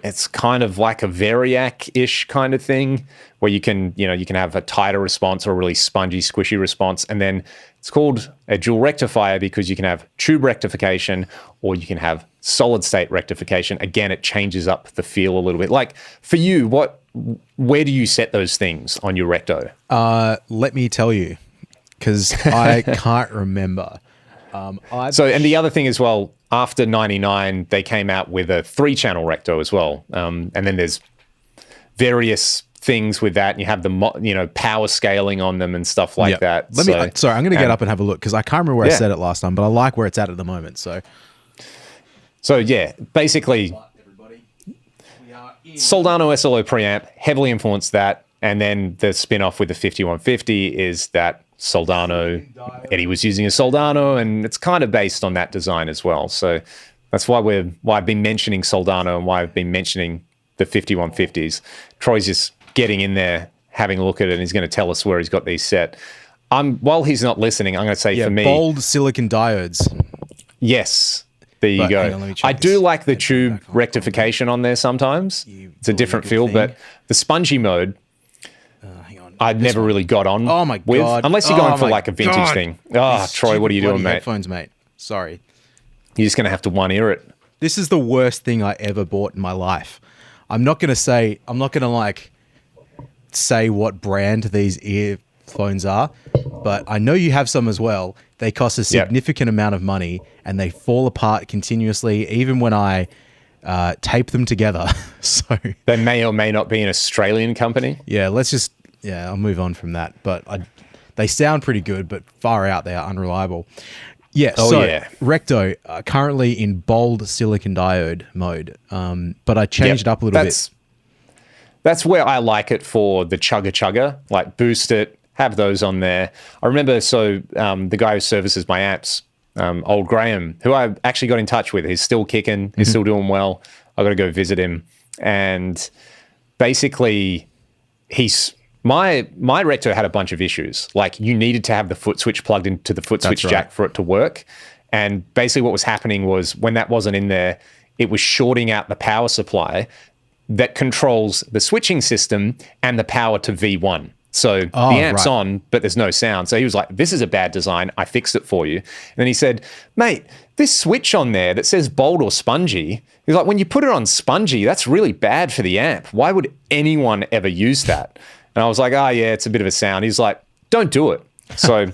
it's kind of like a Variac-ish kind of thing where you can have a tighter response or a really spongy, squishy response. And then it's called a dual rectifier because you can have tube rectification or you can have solid state rectification. Again, it changes up the feel a little bit. Like for you, where do you set those things on your Recto? Let me tell you, because I can't remember. And the other thing as well, after 99, they came out with a 3-channel Recto as well. And then there's various things with that. And you have the power scaling on them and stuff like that. I'm going to get up and have a look because I can't remember where I said it last time, but I like where it's at the moment. So yeah, basically, Soldano SLO preamp heavily influenced that. And then the spin-off with the 5150 is that Soldano, Eddie was using a Soldano, and it's kind of based on that design as well. So that's why I've been mentioning Soldano and why I've been mentioning the 5150s. Troy's just getting in there, having a look at it, and he's going to tell us where he's got these set. While he's not listening, I'm going to say for me... bold silicon diodes. Yes. There you go. I do like the tube rectification on there sometimes. It's a different feel, but the spongy mode... I'd never really got on with, unless you're going for like a vintage thing. Troy, what are you doing, mate? Headphones, mate. Sorry. You're just going to have to one-ear it. This is the worst thing I ever bought in my life. I'm not going to like say what brand these earphones are, but I know you have some as well. They cost a significant amount of money, and they fall apart continuously, even when I tape them together. So they may or may not be an Australian company. Yeah, I'll move on from that. But they sound pretty good, but far out, they are unreliable. Yeah, Recto, currently in bold silicon diode mode, but I changed it up a little bit. That's where I like it for the chugga, like boost it, have those on there. I remember, the guy who services my amps, old Graham, who I actually got in touch with, he's still kicking, he's still doing well. I got to go visit him. And basically, my Recto had a bunch of issues. Like, you needed to have the foot switch plugged into the foot switch jack for it to work. And basically what was happening was, when that wasn't in there, it was shorting out the power supply that controls the switching system and the power to V1. So the amp's on, but there's no sound. So he was like, this is a bad design. I fixed it for you. And then he said, mate, this switch on there that says bold or spongy, he's like, when you put it on spongy, that's really bad for the amp. Why would anyone ever use that? And I was like, yeah, it's a bit of a sound. He's like, don't do it. So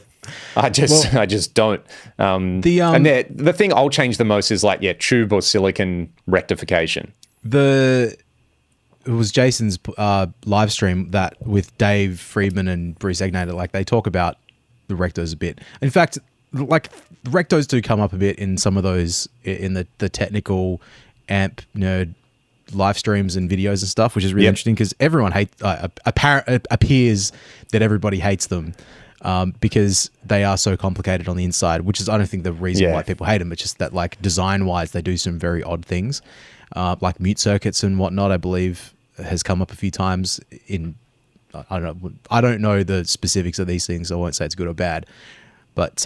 I just don't. And the thing I'll change the most is like, tube or silicon rectification. It was Jason's live stream that with Dave Friedman and Bruce Egnator, like they talk about the Rectos a bit. In fact, like the Rectos do come up a bit in some of those, in the technical amp nerd live streams and videos and stuff, which is really interesting because everyone appears that everybody hates them because they are so complicated on the inside, which is, I don't think the reason why people hate them. It's just that like design wise, they do some very odd things. Like mute circuits and whatnot, I believe has come up a few times in, I don't know the specifics of these things. So I won't say it's good or bad, but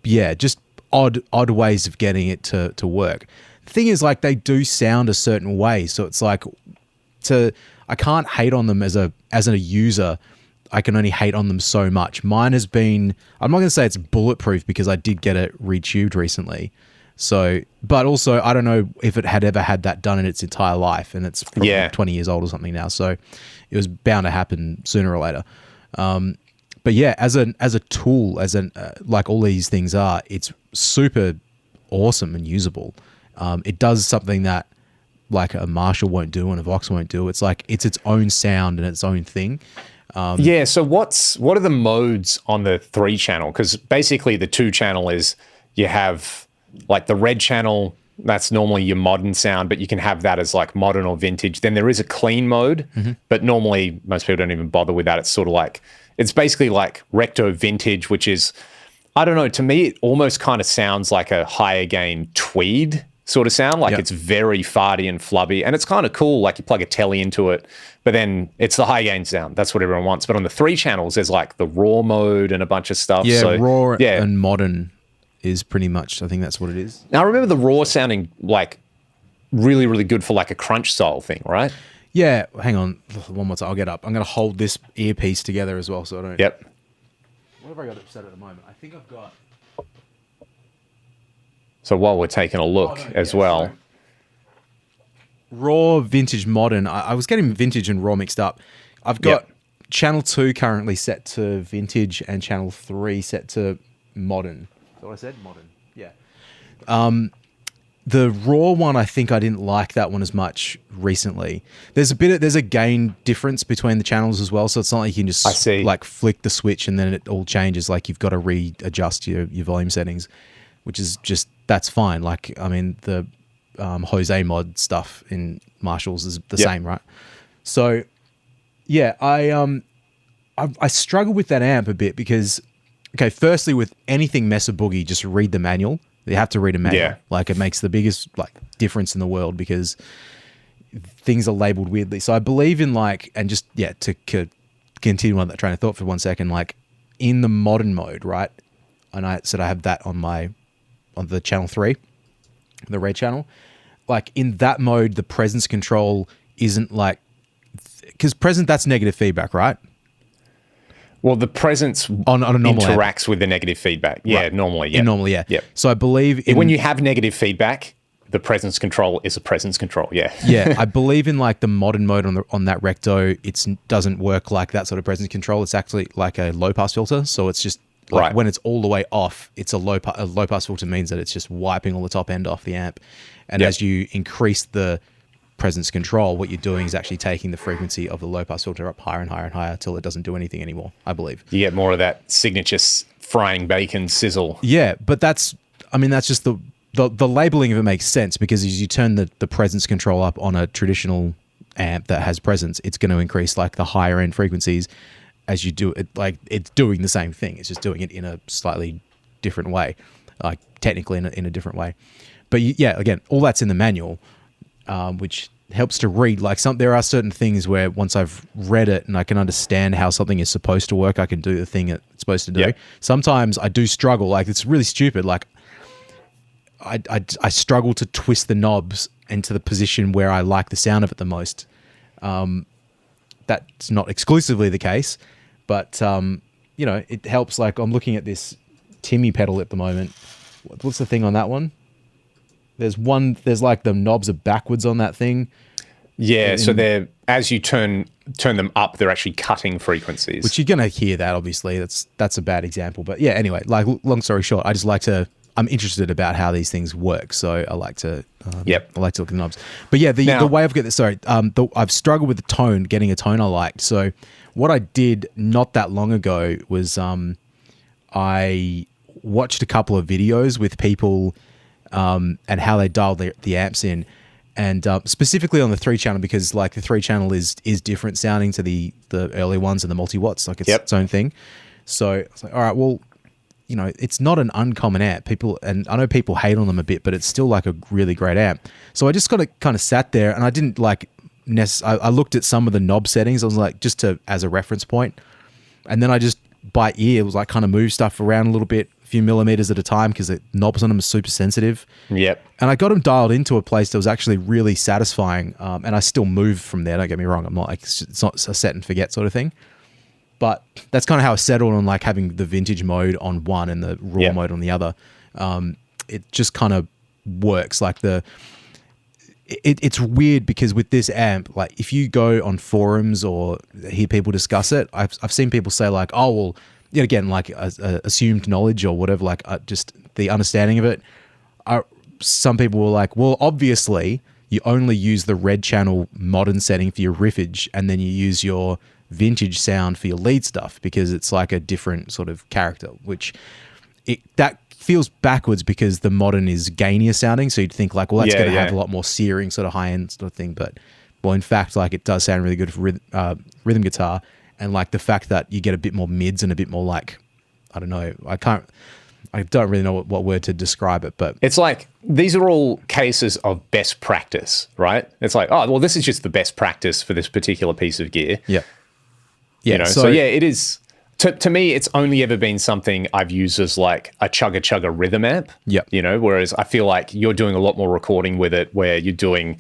just odd ways of getting it to work. The thing is, like, they do sound a certain way. So it's like, I can't hate on them as a user. I can only hate on them so much. Mine has been, I'm not going to say it's bulletproof because I did get it retubed recently. So, but also I don't know if it had ever had that done in its entire life, and it's probably 20 years old or something now. So it was bound to happen sooner or later. But yeah, as a tool, like all these things are, it's super awesome and usable. It does something that like a Marshall won't do and a Vox won't do. It's like, it's its own sound and its own thing. So what are the modes on the 3-channel? Because basically the 2-channel is, you have like the red channel, that's normally your modern sound, but you can have that as like modern or vintage. Then there is a clean mode, but normally most people don't even bother with that. It's sort of like, it's basically like Recto vintage, which is, I don't know, to me, it almost kind of sounds like a higher gain tweed sort of sound. Like it's very farty and flubby, and it's kind of cool. Like you plug a telly into it, but then it's the high gain sound. That's what everyone wants. But on the 3 channels, there's like the raw mode and a bunch of stuff. Raw and modern is pretty much, I think that's what it is. Now I remember the raw sounding like really, really good for like a crunch style thing, right? Yeah, hang on. One more time. I'll get up. I'm going to hold this earpiece together as well so I don't... Yep. What have I got set at the moment? I think I've got... So while we're taking a look as well... Raw, vintage, modern. I was getting vintage and raw mixed up. I've got channel 2 currently set to vintage and channel 3 set to modern. Is that what I said? Modern. Yeah. The raw one, I think I didn't like that one as much recently. There's a gain difference between the channels as well, so it's not like you can just like flick the switch and then it all changes. Like you've got to readjust your volume settings, which is just, that's fine. Like, I mean, the Jose mod stuff in Marshalls is the same, right? So yeah, I struggle with that amp a bit because, okay, firstly with anything Mesa Boogie, just read the manual. You have to read a manual. Yeah. Like it makes the biggest like difference in the world because things are labeled weirdly. So I believe in like, and just, to continue on that train of thought for 1 second, like in the modern mode, right? And I said I have that on the channel 3, the red channel. Like in that mode, the presence control isn't like, because that's negative feedback, right? Well, the presence on a normal interacts with the negative feedback. Yeah, right. Normally, yeah. Normally, yeah. Yep. So I believe... when you have negative feedback, the presence control is a presence control, yeah. Yeah, I believe in like the modern mode on that Recto, it doesn't work like that sort of presence control. It's actually like a low-pass filter, so it's just Right. when it's all the way off, it's a low pass filter means that it's just wiping all the top end off the amp. And as you increase the presence control, what you're doing is actually taking the frequency of the low pass filter up higher and higher and higher till it doesn't do anything anymore, I believe. You get more of that signature frying bacon sizzle. Yeah, but that's just the labeling of it makes sense, because as you turn the presence control up on a traditional amp that has presence, it's going to increase like the higher end frequencies. As you do it, like it's doing the same thing. It's just doing it in a slightly different way, like technically in a different way. But again, all that's in the manual, which helps to read. Like there are certain things where once I've read it and I can understand how something is supposed to work, I can do the thing it's supposed to do. Yep. Sometimes I do struggle. Like it's really stupid. Like I struggle to twist the knobs into the position where I like the sound of it the most. That's not exclusively the case, but it helps. Like I'm looking at this Timmy pedal at the moment. What's the thing on that one? There's like the knobs are backwards on that thing. Yeah, so they're, as you turn them up, they're actually cutting frequencies. Which you're gonna hear that, obviously. That's a bad example, but yeah. Anyway, like long story short, I'm interested about how these things work, so I like to I like to look at the knobs. But yeah, the way I've got this, I've struggled with the tone, getting a tone I liked. So what I did not that long ago was I watched a couple of videos with people and how they dialed the amps in, and specifically on the 3-channel, because like the 3-channel is different sounding to the early ones and the multi-watts, like it's its own thing. So I was like, all right, well, it's not an uncommon amp. And I know people hate on them a bit, but it's still like a really great amp. So I just kind of sat there, and I didn't like I looked at some of the knob settings. I was like, just as a reference point. And then I just by ear was like kind of move stuff around a little bit, a few millimeters at a time, because the knobs on them are super sensitive. Yep. And I got them dialed into a place that was actually really satisfying. And I still move from there. Don't get me wrong. I'm not like, it's not a set and forget sort of thing. But that's kind of how I settled on like having the vintage mode on one and the raw mode on the other. It just kind of works. Like it's weird, because with this amp, like if you go on forums or hear people discuss it, I've seen people say like, oh, well, again, like assumed knowledge or whatever, like just the understanding of it. Some people were like, well, obviously you only use the red channel modern setting for your riffage, and then you use your vintage sound for your lead stuff, because it's like a different sort of character, which that feels backwards, because the modern is gainier sounding. So you'd think like, well, that's going to have a lot more searing sort of high end sort of thing. But well, in fact, like it does sound really good for rhythm guitar. And like the fact that you get a bit more mids and a bit more like, I don't know, I don't really know what word to describe it, but it's like, these are all cases of best practice, right? It's like, oh, well, this is just the best practice for this particular piece of gear. Yeah. Yeah. So it is. To me, it's only ever been something I've used as like a chugga rhythm amp. Yep. Whereas I feel like you're doing a lot more recording with it, where you're doing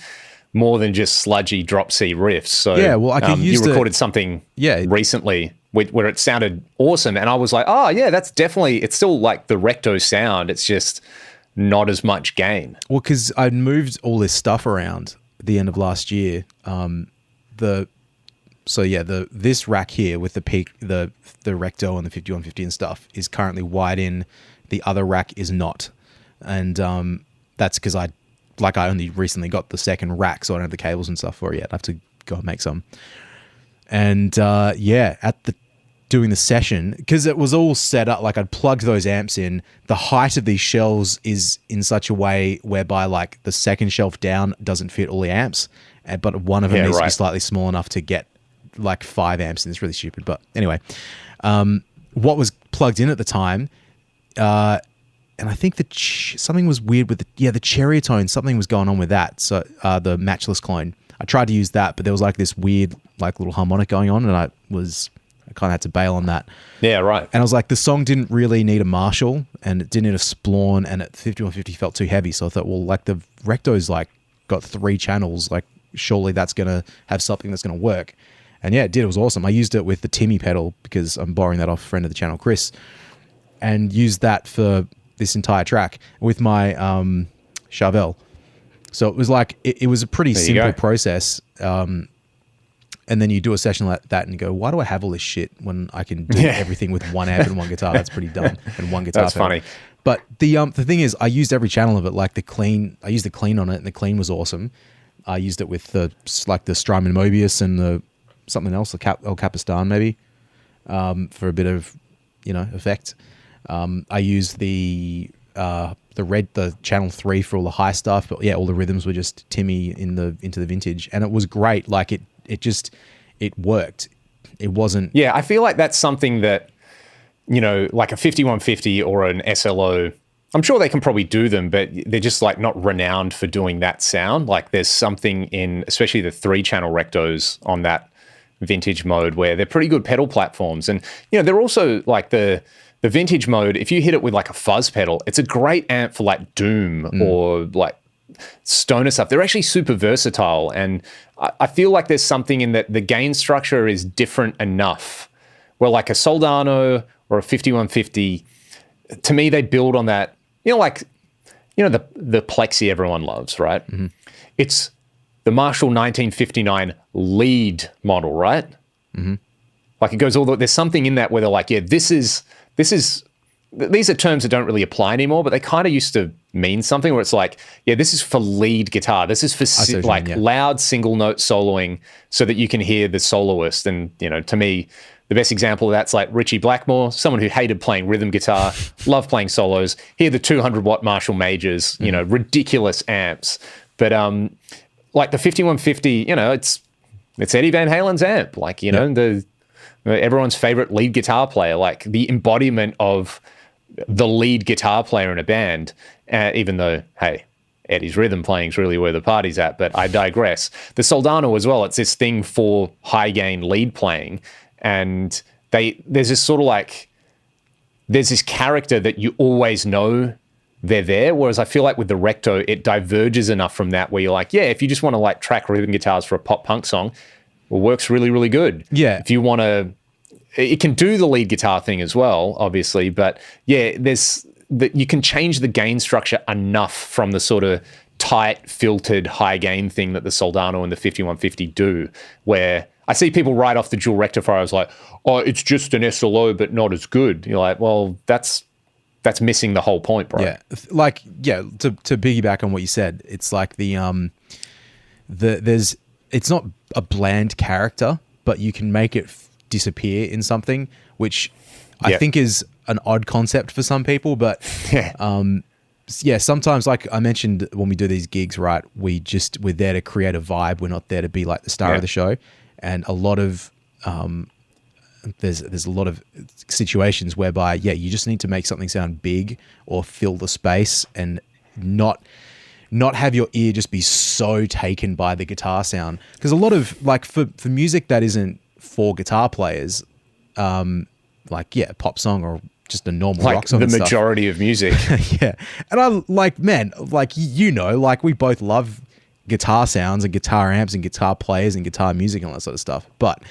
more than just sludgy drop C riffs. So yeah, well, I could use you recorded something recently where it sounded awesome, and I was like, oh yeah, that's definitely, it's still like the Recto sound. It's just not as much gain. Well, because I moved all this stuff around at the end of last year. This rack here with the peak, the Recto and the 5150 and stuff is currently wired in. The other rack is not, and that's because I only recently got the second rack, so I don't have the cables and stuff for it yet. I have to go and make some. And doing the session, because it was all set up, like I'd plugged those amps in. The height of these shelves is in such a way whereby like the second shelf down doesn't fit all the amps, but one of them needs to be slightly small enough to get like 5 amps, and it's really stupid. But anyway, what was plugged in at the time, and I think something was weird with the cherry tone. Something was going on with that. So the matchless clone, I tried to use that, but there was like this weird like little harmonic going on, and I kind of had to bail on that. Yeah, right. And I was like, the song didn't really need a Marshall, and it didn't need a Splawn, and at 5150 felt too heavy. So I thought, well, like the Recto's like got 3 channels, like surely that's gonna have something that's gonna work. And yeah, it did. It was awesome. I used it with the Timmy pedal, because I'm borrowing that off a friend of the channel, Chris, and used that for this entire track with my Charvel. So it was like, it was a pretty simple process. and then you do a session like that and you go, why do I have all this shit when I can do everything with one amp and one guitar? That's pretty dumb. And one guitar. That's funny. But the thing is, I used every channel of it. Like the clean, I used the clean on it, and the clean was awesome. I used it with the Strymon Mobius and the something else, the El Capistan maybe, for a bit of effect. I used the channel 3 for all the high stuff, but all the rhythms were just Timmy into the vintage, and it was great. Like it worked. It wasn't. Yeah, I feel like that's something that, like a 5150 or an SLO, I'm sure they can probably do them, but they're just like not renowned for doing that sound. Like there's something in, especially the 3-channel rectos on that vintage mode where they're pretty good pedal platforms. And, they're also like the vintage mode, if you hit it with like a fuzz pedal, it's a great amp for like doom or like stoner stuff. They're actually super versatile. And I feel like there's something in that the gain structure is different enough where like a Soldano or a 5150, to me, they build on that, the Plexi everyone loves, right? Mm-hmm. It's the Marshall 1959 lead model, right? Mm-hmm. Like it goes all the, there's something in that where they're like, these are terms that don't really apply anymore, but they kind of used to mean something where it's like, this is for lead guitar. This is for loud single note soloing so that you can hear the soloist. And, to me, the best example of that's like Richie Blackmore, someone who hated playing rhythm guitar, loved playing solos. Hear the 200-watt Marshall Majors, ridiculous amps. But like the 5150, it's Eddie Van Halen's amp. Like, the everyone's favorite lead guitar player, like the embodiment of the lead guitar player in a band, even though, hey, Eddie's rhythm playing is really where the party's at, but I digress. The Soldano as well, it's this thing for high gain lead playing, and there's this sort of like, there's this character that you always know they're there, whereas I feel like with the Recto, it diverges enough from that where you're like, if you just want to like track rhythm guitars for a pop punk song, well, works really, really good. Yeah. If you want to, it can do the lead guitar thing as well, obviously, but you can change the gain structure enough from the sort of tight, filtered, high gain thing that the Soldano and the 5150 do, where I see people write off the dual rectifier as like, oh, it's just an SLO, but not as good. You're like, well, that's missing the whole point, bro. Yeah. Like, to piggyback on what you said, it's like it's not a bland character, but you can make it disappear in something, which I think is an odd concept for some people. But sometimes, like I mentioned, when we do these gigs, right, we're there to create a vibe. We're not there to be like the star of the show. And a lot of there's a lot of situations whereby you just need to make something sound big or fill the space and not have your ear just be so taken by the guitar sound. Because a lot of like for music that isn't for guitar players, pop song or just a normal rock song, the majority of music. And I like, man, like we both love guitar sounds and guitar amps and guitar players and guitar music and all that sort of stuff. But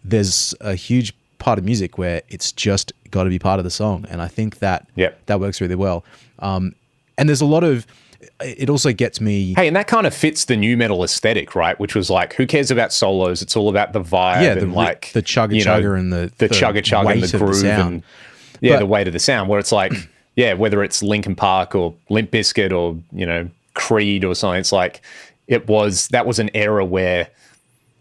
there's a huge part of music where it's just got to be part of the song, and I think that works really well. And there's a lot of, it also gets me. Hey, and that kind of fits the new metal aesthetic, right? Which was like, who cares about solos? It's all about the vibe and like the chugga and the chugga and the groove and the weight of the sound. Where it's like, whether it's Linkin Park or Limp Bizkit or Creed or something, it's like that was an era where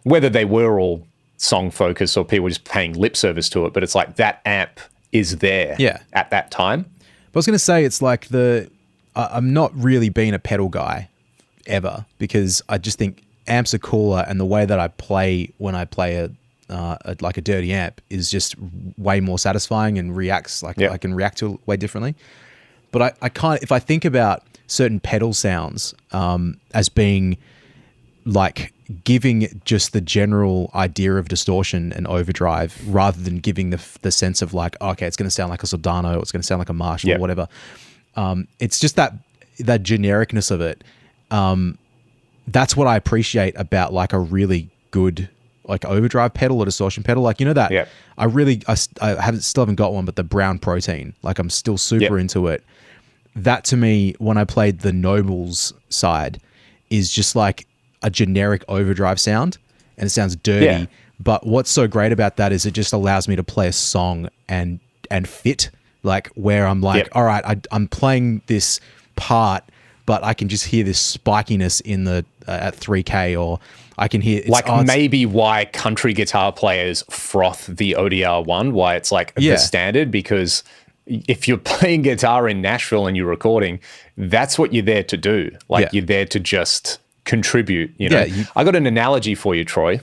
whether they were all song focused or people just paying lip service to it, but it's like that amp is there at that time. But I was going to say, it's like I'm not really being a pedal guy ever, because I just think amps are cooler, and the way that I play when I play a dirty amp is just way more satisfying and reacts like I can react to it way differently. But I can't, if I think about certain pedal sounds as being like giving just the general idea of distortion and overdrive rather than giving the sense of like, okay, it's going to sound like a Soldano, it's going to sound like a Marshall or whatever. It's just that genericness of it. That's what I appreciate about like a really good like overdrive pedal or distortion pedal. Like, that I still haven't got one, but the Brown Protein, like I'm still super into it. That to me, when I played the Nobles side, is just like a generic overdrive sound. and it sounds dirty. Yeah. But what's so great about that is it just allows me to play a song and fit, like where I'm like, all right, I'm playing this part, but I can just hear this spikiness in the at 3K, or I can hear maybe why country guitar players froth the ODR1, why it's like the standard, because if you're playing guitar in Nashville and you're recording, that's what you're there to do. Like you're there to just contribute. You know, I got an analogy for you, Troy.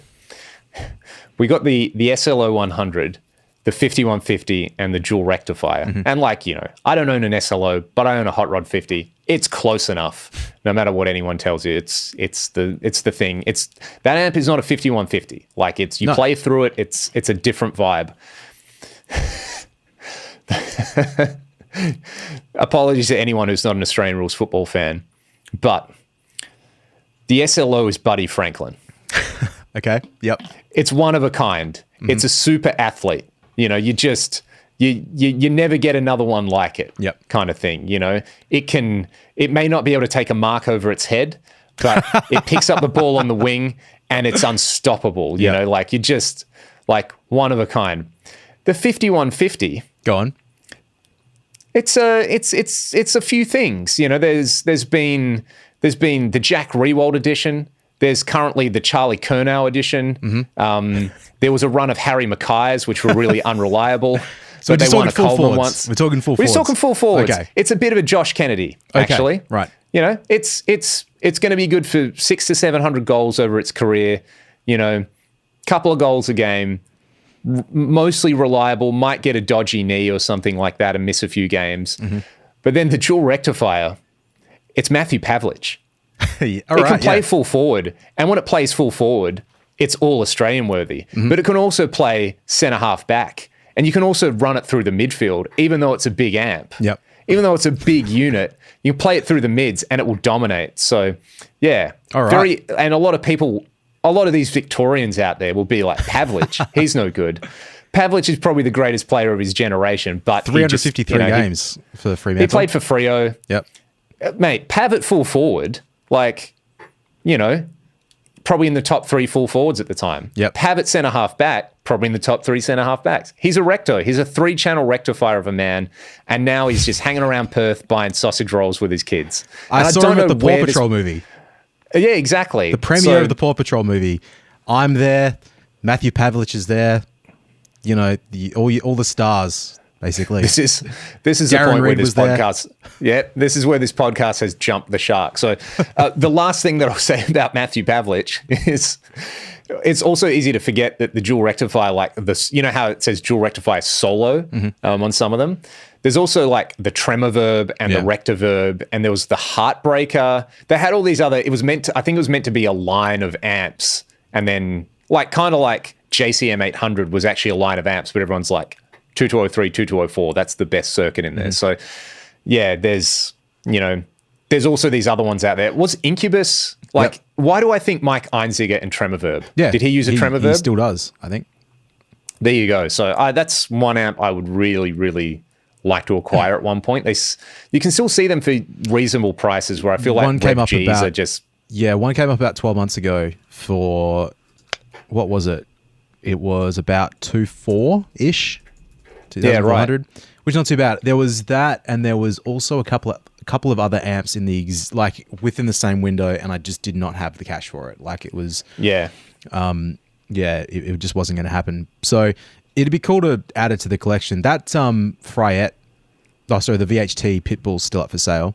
We got the SLO 100, the 5150, and the Dual Rectifier. And like, you know, I don't own an SLO, but I own a Hot Rod 50. It's close enough, no matter what anyone tells you. It's the thing. That amp is not a 5150. Like you play through it. It's a different vibe. Apologies to anyone who's not an Australian rules football fan, but the SLO is Buddy Franklin. Okay. Yep. It's one of a kind. It's a super athlete. You know, you never get another one like it. Yep. Kind of thing. You know, it may not be able to take a mark over its head, but it picks up the ball on the wing and it's unstoppable. You know, like you're just like one of a kind. The 5150. Go on. It's a few things. You know, there's been the Jack Rewald edition. There's currently the Charlie Curnow edition. There was a run of Harry Mackay's, which were really unreliable. So they won a Coleman once. We're talking full forwards. We're talking full forwards. Okay. It's a bit of a Josh Kennedy, actually. Right. You know, it's going to be good for 600 to 700 goals over its career. You know, couple of goals a game. Mostly reliable. Might get a dodgy knee or something like that and miss a few games. But then the Dual Rectifier, it's Matthew Pavlich. It can play full forward, and when it plays full forward, it's all Australian worthy. But it can also play centre half back, and you can also run it through the midfield, even though it's a big amp. Yep. Even though it's a big unit, you play it through the mids, and it will dominate. So, yeah, all right. And a lot of these Victorians out there will be like, Pavlich, he's no good. Pavlich is probably the greatest player of his generation, but 353 games for Fremantle. He played for Freo. Yep. Mate, Pav at full forward, like, you know, probably in the top 3 full forwards at the time. Yep. Pav at centre half back, probably in the top 3 centre half backs. He's a recto. He's a 3-channel rectifier of a man, and now he's just hanging around Perth buying sausage rolls with his kids. I saw him at the Paw Patrol movie. Yeah, exactly. The premiere of the Paw Patrol movie. I'm there. Matthew Pavlich is there. You know, all the stars. Basically, this is the point where this podcast. Yeah, this is where this podcast has jumped the shark. So, the last thing that I'll say about Matthew Pavlich is, it's also easy to forget that the Dual Rectifier, like this, you know how it says Dual Rectifier solo on some of them. There's also like the tremor verb and the rectiverb, and there was the heartbreaker. They had all these other. I think it was meant to be a line of amps, and then like kind of like JCM 800 was actually a line of amps, but everyone's like 2203, 2204. That's the best circuit in there. So, yeah, there's also these other ones out there. Was Incubus, like, why do I think Mike Einziger and Tremor Verb? Yeah. Did he use a Tremor Verb? He still does, I think. There you go. So that's one amp I would really, really like to acquire at one point. You can still see them for reasonable prices where I feel like Rev Gs are just... Yeah, one came up about 12 months ago for, what was it? It was about 2.4-ish. Yeah, right. Which is not too bad. There was that, and there was also a couple of other amps in within the same window, and I just did not have the cash for it. Like it was, it just wasn't going to happen. So it'd be cool to add it to the collection. That Fryette, the VHT Pitbull's still up for sale.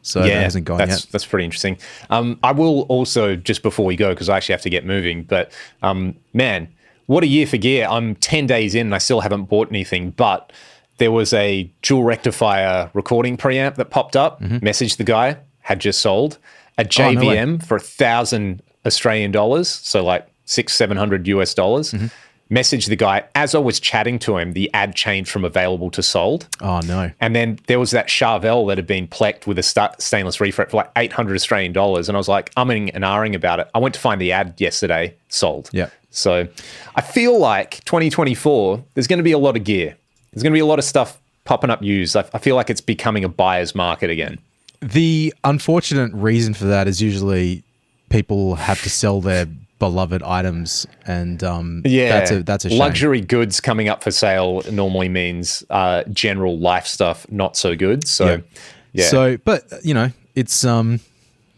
So that hasn't gone yet. That's pretty interesting. I will also, just before we go, because I actually have to get moving, but man, what a year for gear. I'm 10 days in and I still haven't bought anything, but there was a Dual Rectifier recording preamp that popped up, messaged the guy, had just sold a JVM for 1,000 Australian dollars, so like $600-700 US. Messaged the guy. As I was chatting to him, the ad changed from available to sold. Oh, no. And then there was that Charvel that had been plecked with a stainless refret for like 800 Australian dollars. And I was like, umming and ahhing about it. I went to find the ad yesterday, sold. Yeah. So I feel like 2024, there's going to be a lot of gear. There's going to be a lot of stuff popping up used. I feel like it's becoming a buyer's market again. The unfortunate reason for that is usually people have to sell their beloved items, and that's a shame. Luxury goods coming up for sale normally means general life stuff not so good. So yeah. So, but it's I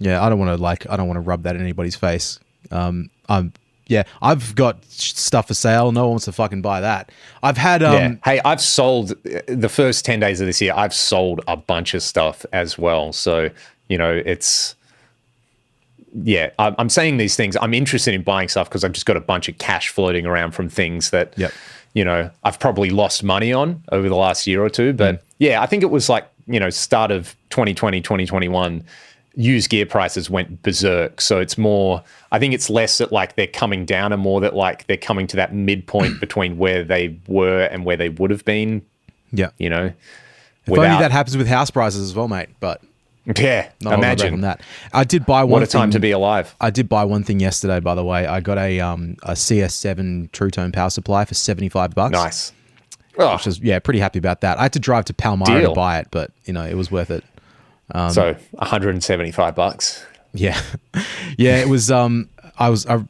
don't want to rub that in anybody's face. I've got stuff for sale. No one wants to fucking buy that. I've had Hey, I've sold the first 10 days of this year. I've sold a bunch of stuff as well. So it's. Yeah, I'm saying these things. I'm interested in buying stuff because I've just got a bunch of cash floating around from things that, I've probably lost money on over the last year or two. But I think it was like, start of 2020, 2021, used gear prices went berserk. So it's more, I think it's less that like they're coming down and more that like they're coming to that midpoint between where they were and where they would have been. Yeah. If only that happens with house prices as well, mate. But yeah, imagine that. I did buy one. What a time to be alive. I did buy one thing yesterday, by the way. I got a CS7 True Tone power supply for $75. Nice. Which is pretty happy about that. I had to drive to Palmyra to buy it, but it was worth it. So $175. Yeah. Yeah, it was I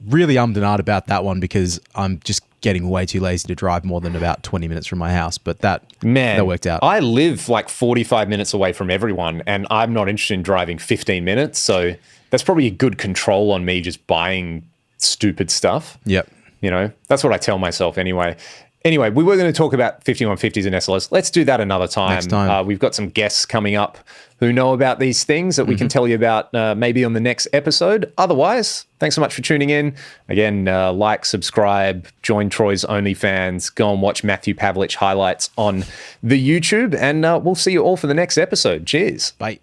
really ummed and ahed about that one because I'm just getting way too lazy to drive more than about 20 minutes from my house, but that worked out. I live like 45 minutes away from everyone, and I'm not interested in driving 15 minutes, so that's probably a good control on me just buying stupid stuff. Yep. That's what I tell myself anyway. Anyway, we were going to talk about 5150s and SLS. Let's do that another time. Next time. We've got some guests coming up who know about these things that we can tell you about maybe on the next episode. Otherwise, thanks so much for tuning in. Again, like, subscribe, join Troy's OnlyFans, go and watch Matthew Pavlich highlights on the YouTube, and we'll see you all for the next episode. Cheers. Bye.